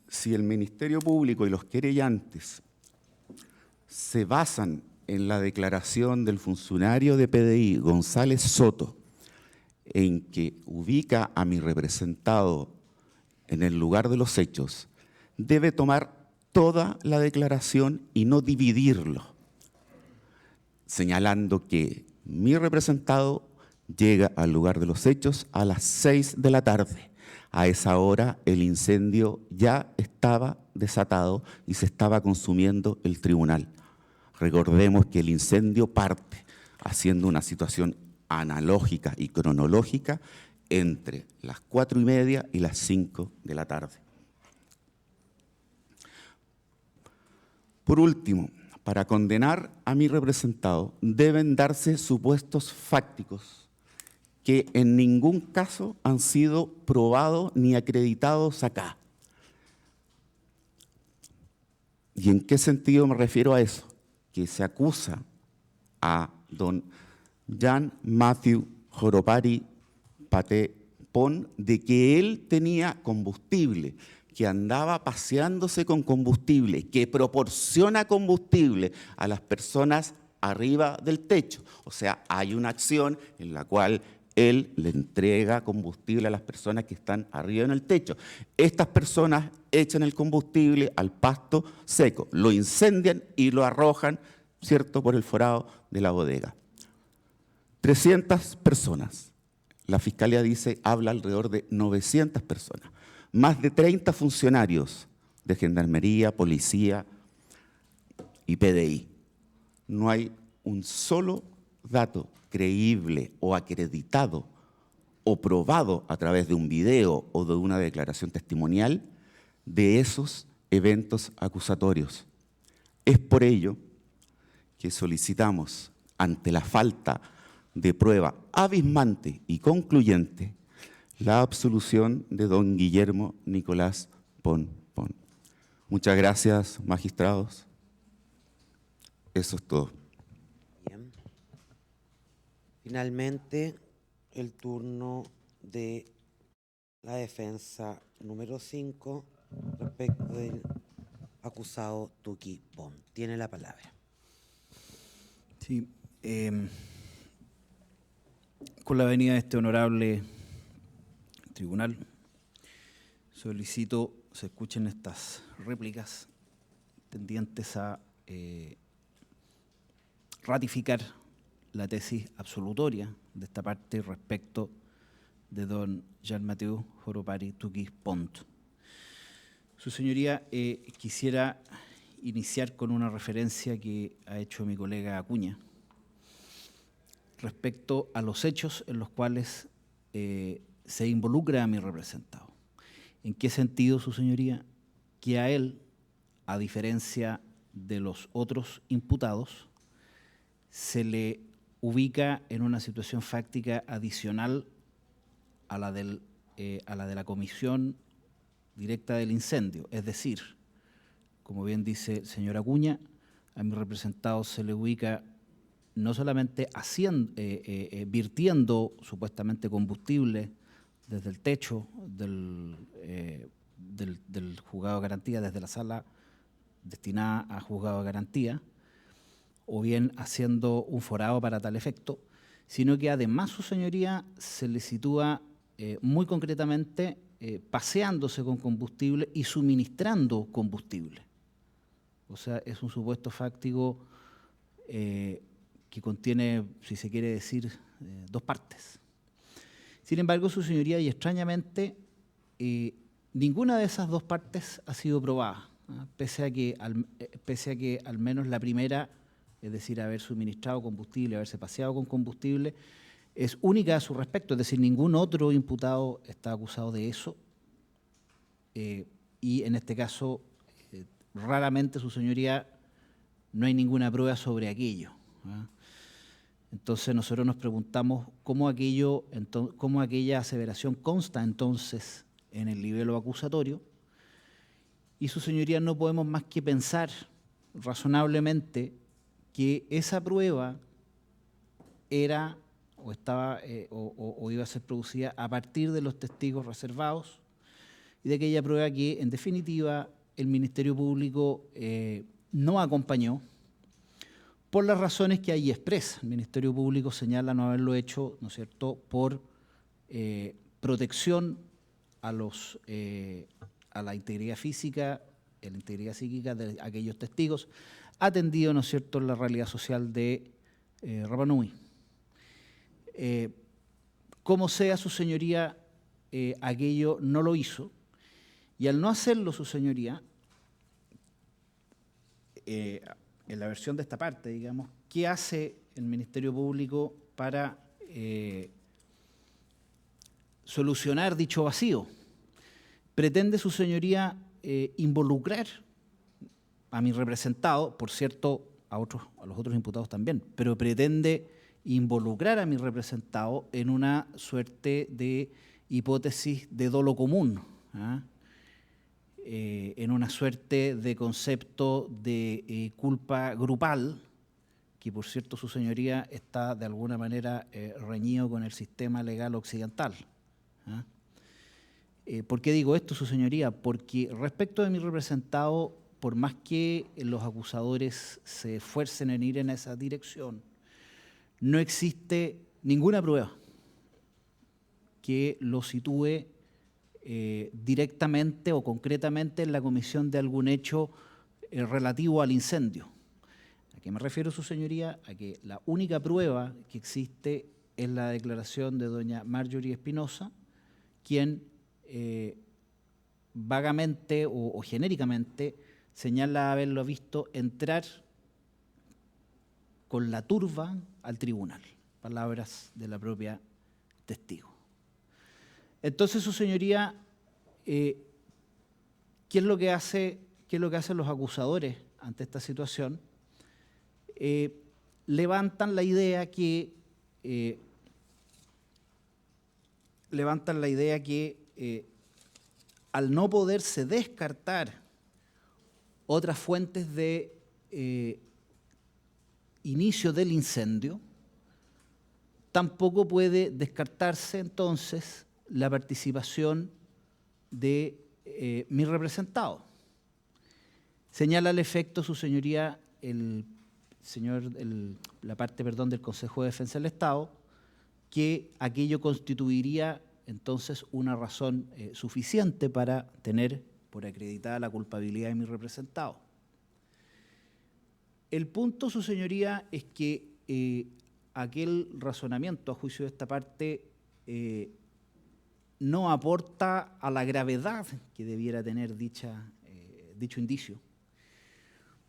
si el Ministerio Público y los querellantes se basan en la declaración del funcionario de PDI, González Soto, en que ubica a mi representado en el lugar de los hechos, debe tomar toda la declaración y no dividirlo, señalando que mi representado llega al lugar de los hechos a las 6 de la tarde. A esa hora el incendio ya estaba desatado y se estaba consumiendo el tribunal. Recordemos que el incendio parte haciendo una situación analógica y cronológica entre las 4:30 y las 5 de la tarde. Por último, para condenar a mi representado deben darse supuestos fácticos que en ningún caso han sido probados ni acreditados acá. ¿Y en qué sentido me refiero a eso? Que se acusa a don Jan Matthew Joropari Paté Pon de que él tenía combustible, que andaba paseándose con combustible, que proporciona combustible a las personas arriba del techo. O sea, hay una acción en la cual Él le entrega combustible a las personas que están arriba en el techo. Estas personas echan el combustible al pasto seco, lo incendian y lo arrojan, ¿cierto?, por el forado de la bodega. 300 personas. La Fiscalía dice, habla alrededor de 900 personas. Más de 30 funcionarios de Gendarmería, Policía y PDI. No hay un solo dato creíble o acreditado o probado a través de un video o de una declaración testimonial de esos eventos acusatorios. Es por ello que solicitamos, ante la falta de prueba abismante y concluyente, la absolución de don Guillermo Nicolás Pon. Muchas gracias, magistrados. Eso es todo. Bien. Finalmente, el turno de la defensa número 5 respecto del acusado Tuki Pon. Tiene la palabra. Sí, con la venida de este honorable tribunal, solicito se escuchen estas réplicas tendientes a ratificar la tesis absolutoria de esta parte respecto de don Jean-Mathieu Joropari Tuki Pont. Su señoría, quisiera iniciar con una referencia que ha hecho mi colega Acuña respecto a los hechos en los cuales se involucra a mi representado. ¿En qué sentido, su señoría? Que a él, a diferencia de los otros imputados, se le ubica en una situación fáctica adicional a la de la comisión directa del incendio. Es decir, como bien dice el señor Acuña, a mi representado se le ubica no solamente virtiendo supuestamente combustible desde el techo del juzgado de garantía, desde la sala destinada a juzgado de garantía, o bien haciendo un forado para tal efecto, sino que además, su señoría, se le sitúa muy concretamente paseándose con combustible y suministrando combustible. O sea, es un supuesto fáctico que contiene, si se quiere decir, dos partes. Sin embargo, su señoría, y extrañamente, ninguna de esas dos partes ha sido probada, ¿eh? Pese a que al menos la primera, es decir, haber suministrado combustible, haberse paseado con combustible, es única a su respecto, es decir, ningún otro imputado está acusado de eso, y en este caso, raramente, su señoría, no hay ninguna prueba sobre aquello, ¿eh? Entonces nosotros nos preguntamos cómo aquella aseveración consta entonces en el libelo acusatorio, y su señoría, no podemos más que pensar razonablemente que esa prueba era o estaba o iba a ser producida a partir de los testigos reservados y de aquella prueba que, en definitiva, el Ministerio Público no acompañó por las razones que ahí expresa. El Ministerio Público señala no haberlo hecho, ¿no es cierto?, por protección a la integridad física, a la integridad psíquica de aquellos testigos, atendido, ¿no es cierto?, la realidad social de Rapa Nui. Como sea, su señoría, aquello no lo hizo, y al no hacerlo, su señoría, en la versión de esta parte, digamos, ¿qué hace el Ministerio Público para solucionar dicho vacío? Pretende, su señoría, involucrar a mi representado, por cierto, a los otros imputados también, pero pretende involucrar a mi representado en una suerte de hipótesis de dolo común, ¿ah? En una suerte de concepto de culpa grupal, que por cierto, su señoría, está de alguna manera reñido con el sistema legal occidental, ¿ah? ¿Por qué digo esto, su señoría? Porque respecto de mi representado, por más que los acusadores se esfuercen en ir en esa dirección, no existe ninguna prueba que lo sitúe directamente o concretamente en la comisión de algún hecho relativo al incendio. ¿A qué me refiero, su señoría? A que la única prueba que existe es la declaración de doña Marjorie Espinosa, quien vagamente o genéricamente señala haberlo visto entrar con la turba al tribunal. Palabras de la propia testigo. Entonces, su señoría, ¿qué es lo que hacen los acusadores ante esta situación? Levantan la idea que al no poderse descartar otras fuentes de inicio del incendio, tampoco puede descartarse entonces la participación de mi representado. Señala al efecto, su señoría, la parte del Consejo de Defensa del Estado, que aquello constituiría entonces una razón suficiente para tener por acreditada la culpabilidad de mi representado. El punto, su señoría, es que aquel razonamiento, a juicio de esta parte, no aporta a la gravedad que debiera tener dicho indicio.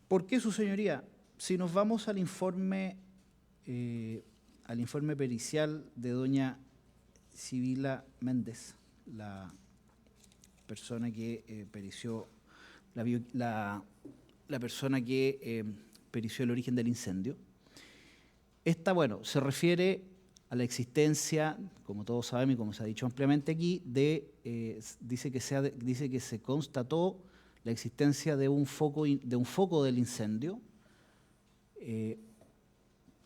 ¿Por qué, su señoría? Si nos vamos al informe pericial de doña Sibila Méndez, la persona que perició perició el origen del incendio. Esta, se refiere a la existencia, como todos sabemos y como se ha dicho ampliamente aquí, dice que se constató la existencia de un foco del incendio,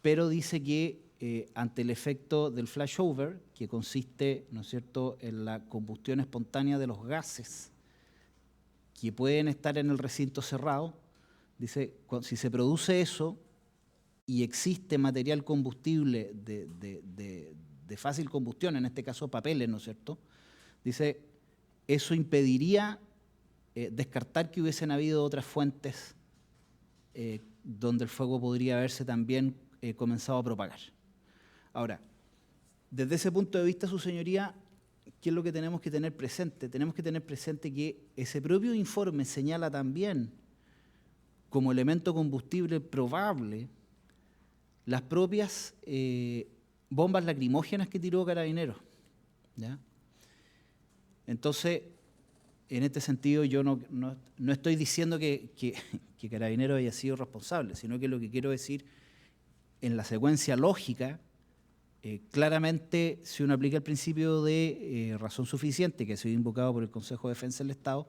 pero dice que ante el efecto del flashover, que consiste, ¿no es cierto?, en la combustión espontánea de los gases que pueden estar en el recinto cerrado, dice, si se produce eso y existe material combustible de fácil combustión, en este caso papeles, ¿no es cierto?, dice, eso impediría descartar que hubiesen habido otras fuentes donde el fuego podría haberse también comenzado a propagar. Ahora, desde ese punto de vista, su señoría, ¿qué es lo que tenemos que tener presente? Tenemos que tener presente que ese propio informe señala también como elemento combustible probable las propias bombas lacrimógenas que tiró Carabineros, ¿ya? Entonces, en este sentido, yo no estoy diciendo que Carabineros haya sido responsable, sino que lo que quiero decir, en la secuencia lógica, claramente, si uno aplica el principio de razón suficiente, que ha sido invocado por el Consejo de Defensa del Estado,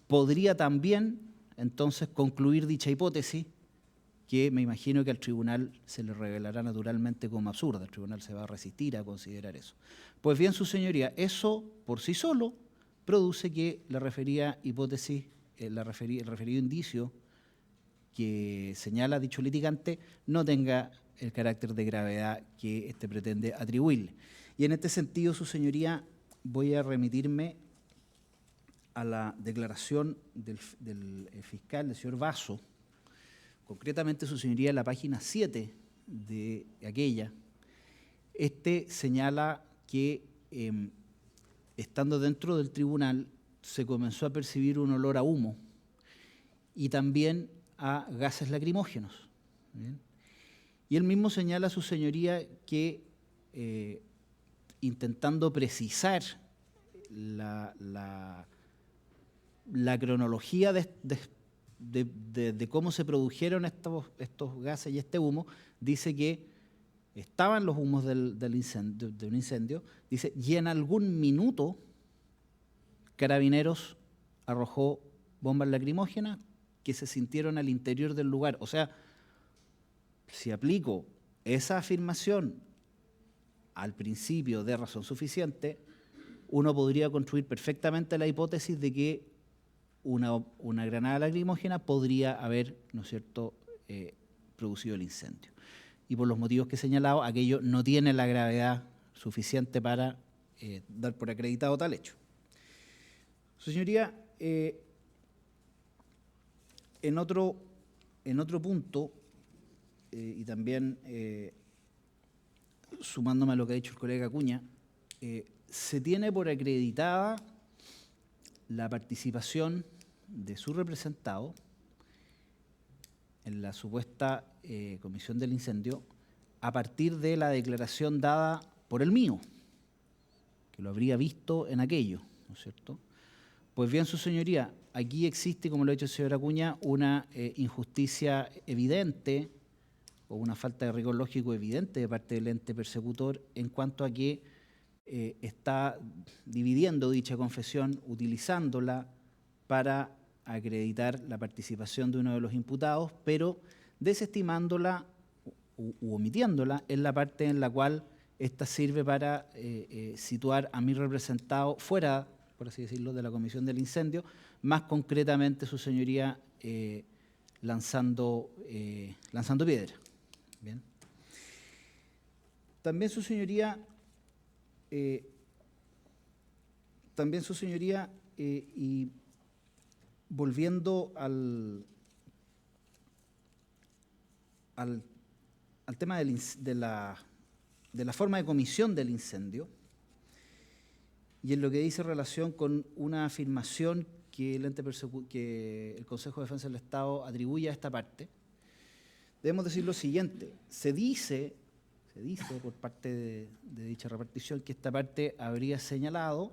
podría también, entonces, concluir dicha hipótesis, que me imagino que al tribunal se le revelará naturalmente como absurda. El tribunal se va a resistir a considerar eso. Pues bien, su señoría, eso por sí solo produce que la referida hipótesis, el referido indicio que señala dicho litigante no tenga el carácter de gravedad que éste pretende atribuirle. Y en este sentido, su señoría, voy a remitirme a la declaración del fiscal, del señor Vaso, concretamente, su señoría, en la página 7 de aquella. Este señala que, estando dentro del tribunal, se comenzó a percibir un olor a humo y también a gases lacrimógenos. ¿Bien? Y él mismo señala, su señoría, que intentando precisar la cronología de cómo se produjeron estos gases y este humo, dice que estaban los humos de un incendio, dice, y en algún minuto Carabineros arrojó bombas lacrimógenas que se sintieron al interior del lugar. O sea, si aplico esa afirmación al principio de razón suficiente, uno podría construir perfectamente la hipótesis de que una granada lacrimógena podría haber, ¿no es cierto?, producido el incendio. Y por los motivos que he señalado, aquello no tiene la gravedad suficiente para dar por acreditado tal hecho. Su señoría, en otro punto, y también sumándome a lo que ha dicho el colega Acuña, se tiene por acreditada la participación de su representado en la supuesta comisión del incendio a partir de la declaración dada por el mío, que lo habría visto en aquello, ¿no es cierto? Pues bien, su señoría, aquí existe, como lo ha dicho el señor Acuña, una injusticia evidente o una falta de rigor lógico evidente de parte del ente persecutor en cuanto a que está dividiendo dicha confesión, utilizándola para acreditar la participación de uno de los imputados, pero desestimándola u omitiéndola en la parte en la cual ésta sirve para situar a mi representado fuera, por así decirlo, de la comisión del incendio, más concretamente, su señoría, lanzando piedra. Bien. También su señoría, y volviendo al tema de la forma de comisión del incendio, y en lo que dice relación con una afirmación que el Consejo de Defensa del Estado atribuye a esta parte, debemos decir lo siguiente: se dice por parte de dicha repartición que esta parte habría señalado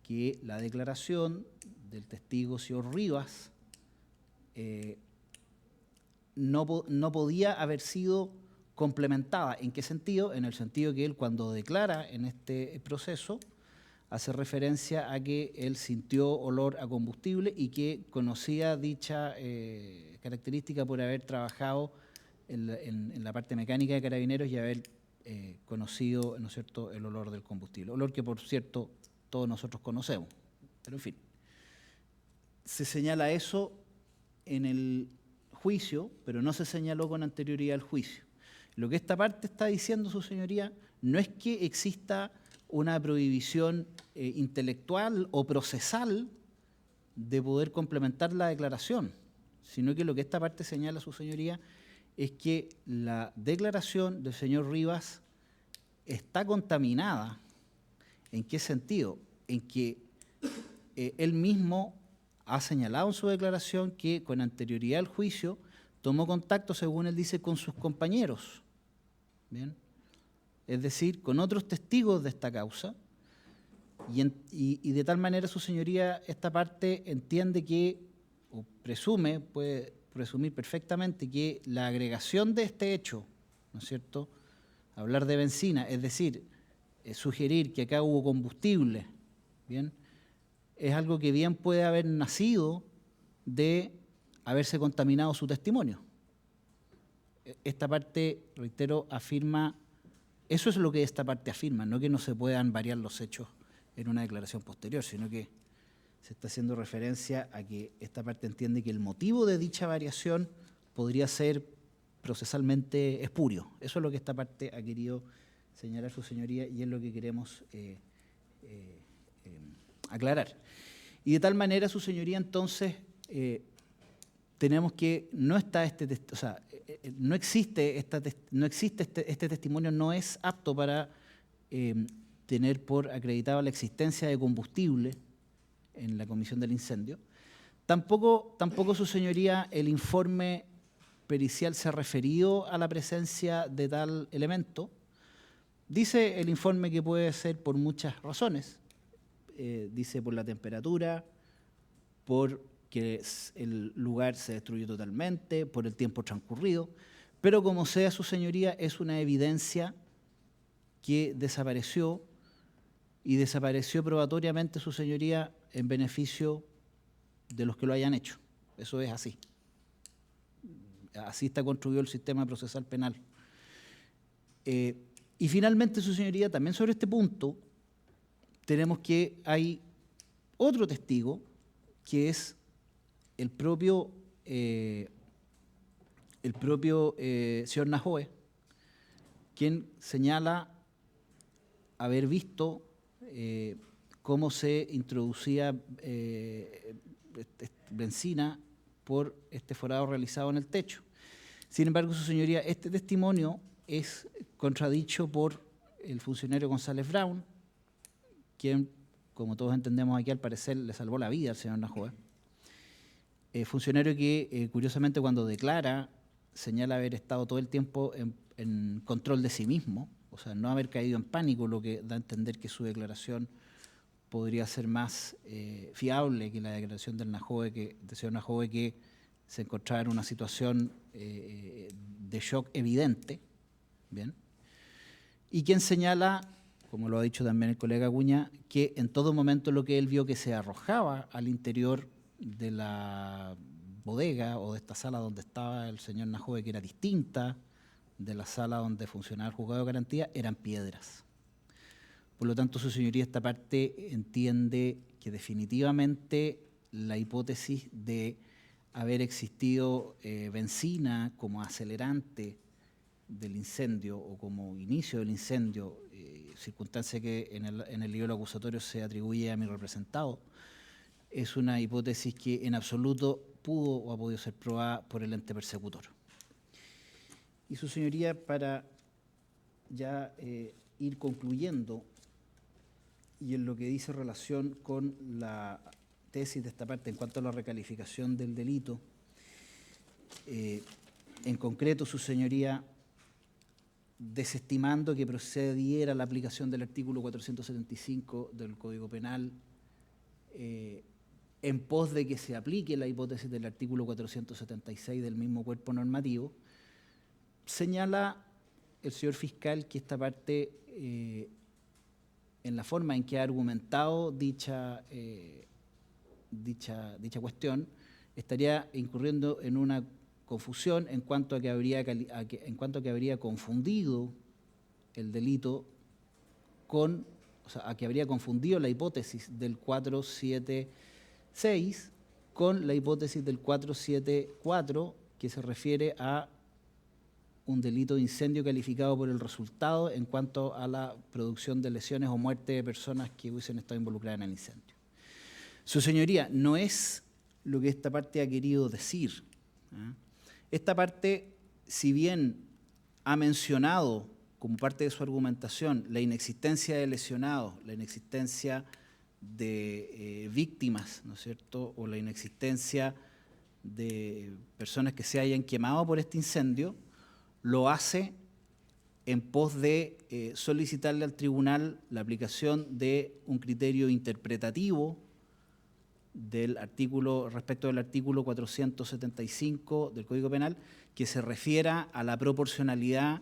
que la declaración del testigo señor Rivas no podía haber sido complementada. ¿En qué sentido? En el sentido que él, cuando declara en este proceso, hace referencia a que él sintió olor a combustible y que conocía dicha característica por haber trabajado en la parte mecánica de Carabineros y haber conocido, ¿no es cierto?, el olor del combustible. Olor que, por cierto, todos nosotros conocemos. Pero, en fin, se señala eso en el juicio, pero no se señaló con anterioridad al juicio. Lo que esta parte está diciendo, su señoría, no es que exista una prohibición intelectual o procesal de poder complementar la declaración, sino que lo que esta parte señala, su señoría, es que la declaración del señor Rivas está contaminada. ¿En qué sentido? En que él mismo ha señalado en su declaración que con anterioridad al juicio tomó contacto, según él dice, con sus compañeros. ¿Bien? Es decir, con otros testigos de esta causa, y de tal manera, su señoría, esta parte entiende que, o presume, puede presumir perfectamente que la agregación de este hecho, ¿no es cierto?, hablar de benzina, es decir, sugerir que acá hubo combustible, ¿bien?, es algo que bien puede haber nacido de haberse contaminado su testimonio. Esta parte, reitero, afirma, eso es lo que esta parte afirma, no que no se puedan variar los hechos en una declaración posterior, sino que se está haciendo referencia a que esta parte entiende que el motivo de dicha variación podría ser procesalmente espurio. Eso es lo que esta parte ha querido señalar, su señoría, y es lo que queremos aclarar. Y de tal manera, su señoría, entonces, tenemos que no está este testimonio no es apto para tener por acreditado la existencia de combustible en la comisión del incendio. Tampoco, su señoría, el informe pericial se ha referido a la presencia de tal elemento. Dice el informe que puede ser por muchas razones. Dice por la temperatura, porque el lugar se destruyó totalmente, por el tiempo transcurrido, pero como sea, su señoría, es una evidencia que desapareció, y desapareció probatoriamente, su señoría, en beneficio de los que lo hayan hecho. Eso es así. Así está construido el sistema procesal penal. Y finalmente, su señoría, también sobre este punto, tenemos que hay otro testigo, que es el propio señor Najoe, quien señala haber visto cómo se introducía benzina por este forado realizado en el techo. Sin embargo, su señoría, este testimonio es contradicho por el funcionario González Brown, quien, como todos entendemos aquí, al parecer le salvó la vida al señor Najoa. Funcionario que, curiosamente, cuando declara, señala haber estado todo el tiempo en control de sí mismo, o sea, no haber caído en pánico, lo que da a entender que su declaración podría ser más fiable que la declaración del señor Najoa, que se encontraba en una situación de shock evidente, ¿bien? Y quien señala, como lo ha dicho también el colega Acuña, que en todo momento lo que él vio que se arrojaba al interior de la bodega o de esta sala donde estaba el señor Najoa, que era distinta de la sala donde funcionaba el juzgado de garantía, eran piedras. Por lo tanto, su señoría, esta parte entiende que definitivamente la hipótesis de haber existido benzina como acelerante del incendio o como inicio del incendio, circunstancia que en el libro acusatorio se atribuye a mi representado, es una hipótesis que en absoluto pudo o ha podido ser probada por el ente persecutor. Y su señoría, para ya ir concluyendo, y en lo que dice relación con la tesis de esta parte en cuanto a la recalificación del delito, en concreto, su señoría, desestimando que procediera la aplicación del artículo 475 del Código Penal en pos de que se aplique la hipótesis del artículo 476 del mismo cuerpo normativo, señala el señor fiscal que esta parte, en la forma en que ha argumentado dicha cuestión, estaría incurriendo en una confusión en cuanto a que habría confundido el delito con, o sea, a que habría confundido la hipótesis del 476 con la hipótesis del 474, que se refiere a un delito de incendio calificado por el resultado en cuanto a la producción de lesiones o muerte de personas que hubiesen estado involucradas en el incendio. Su señoría, no es lo que esta parte ha querido decir. Esta parte, si bien ha mencionado como parte de su argumentación la inexistencia de lesionados, la inexistencia de víctimas, ¿no es cierto?, o la inexistencia de personas que se hayan quemado por este incendio, lo hace en pos de solicitarle al tribunal la aplicación de un criterio interpretativo del artículo, respecto del artículo 475 del Código Penal, que se refiera a la proporcionalidad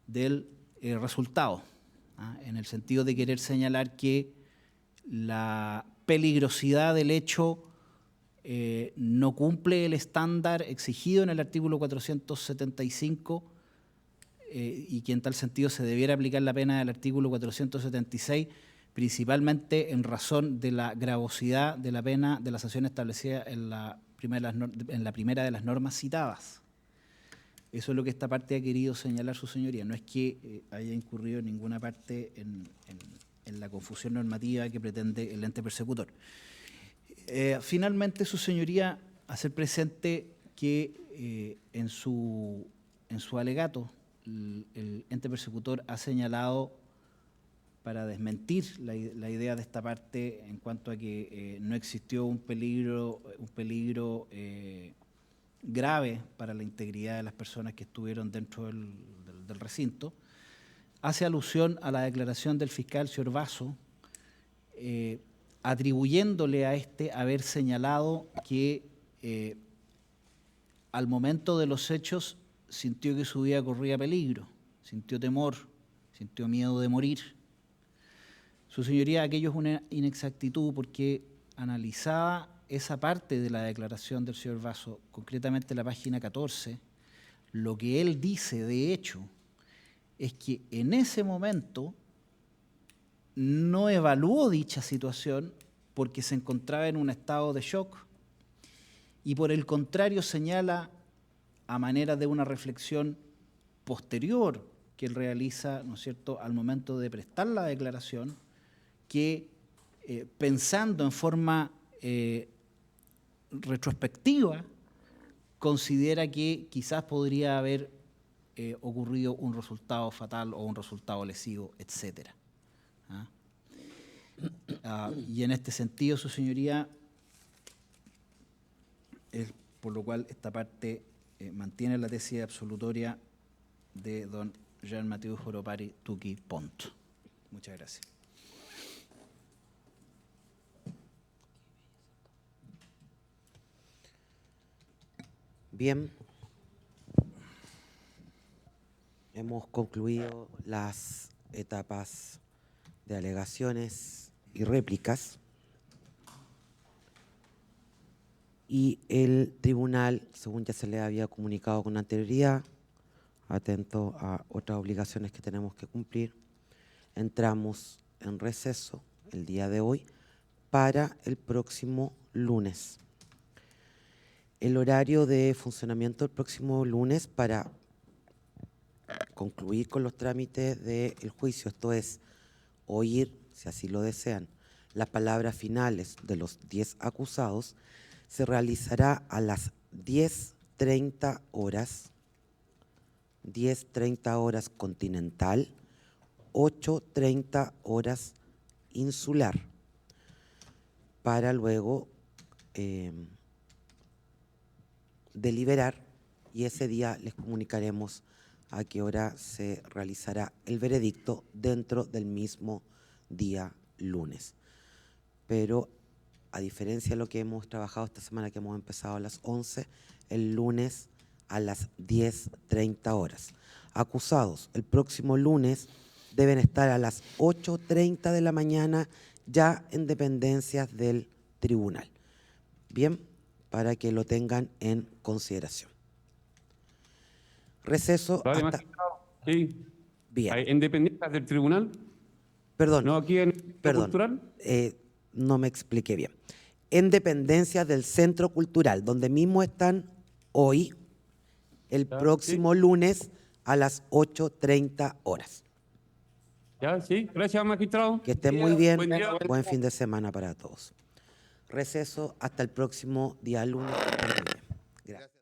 del resultado, en el sentido de querer señalar que la peligrosidad del hecho no cumple el estándar exigido en el artículo 475 y que en tal sentido se debiera aplicar la pena del artículo 476, principalmente en razón de la gravosidad de la pena de la sanción establecida en la primera de las normas citadas. Eso es lo que esta parte ha querido señalar su señoría. No es que haya incurrido en ninguna parte en la confusión normativa que pretende el ente persecutor. Finalmente, su señoría, hacer presente que en su alegato el ente persecutor ha señalado, para desmentir la idea de esta parte en cuanto a que no existió un peligro grave para la integridad de las personas que estuvieron dentro del recinto, hace alusión a la declaración del fiscal señor Vaso, atribuyéndole a este haber señalado que al momento de los hechos sintió que su vida corría peligro, sintió temor, sintió miedo de morir. Su señoría, aquello es una inexactitud porque analizada esa parte de la declaración del señor Vaso, concretamente la página 14, lo que él dice de hecho es que en ese momento no evaluó dicha situación porque se encontraba en un estado de shock y por el contrario señala, a manera de una reflexión posterior que él realiza, ¿no es cierto?, al momento de prestar la declaración, que pensando en forma retrospectiva, considera que quizás podría haber ocurrido un resultado fatal o un resultado lesivo, etc. Y en este sentido, su señoría, por lo cual esta parte mantiene la tesis absolutoria de don Jean Mathieu Joropari Tuqui Pont. Muchas gracias. Bien. Hemos concluido las etapas de alegaciones y réplicas. Y el tribunal, según ya se le había comunicado con anterioridad, atento a otras obligaciones que tenemos que cumplir, entramos en receso el día de hoy para el próximo lunes. El horario de funcionamiento el próximo lunes para concluir con los trámites del juicio, esto es, oír, si así lo desean, las palabras finales de los 10 acusados, se realizará a las 10:30 horas, 10:30 horas continental, 8:30 horas insular, para luego deliberar, y ese día les comunicaremos a qué hora se realizará el veredicto dentro del mismo día lunes. Pero a diferencia de lo que hemos trabajado esta semana, que hemos empezado a las 11, el lunes a las 10:30 horas. Acusados, el próximo lunes deben estar a las 8:30 de la mañana ya en dependencias del tribunal. Bien, para que lo tengan en consideración. Receso ¿Vale, hasta... magistrado? Sí. Bien. ¿Hay independencias del tribunal? Perdón. ¿No aquí en el Centro Cultural? No me expliqué bien. En dependencias del Centro Cultural, donde mismo están hoy, el Ya, próximo lunes a las 8:30 horas. Ya, sí. Gracias, magistrado. Que estén muy bien. Buen día. Buen fin de semana para todos. Receso hasta el próximo día lunes. Que estén muy bien. Gracias.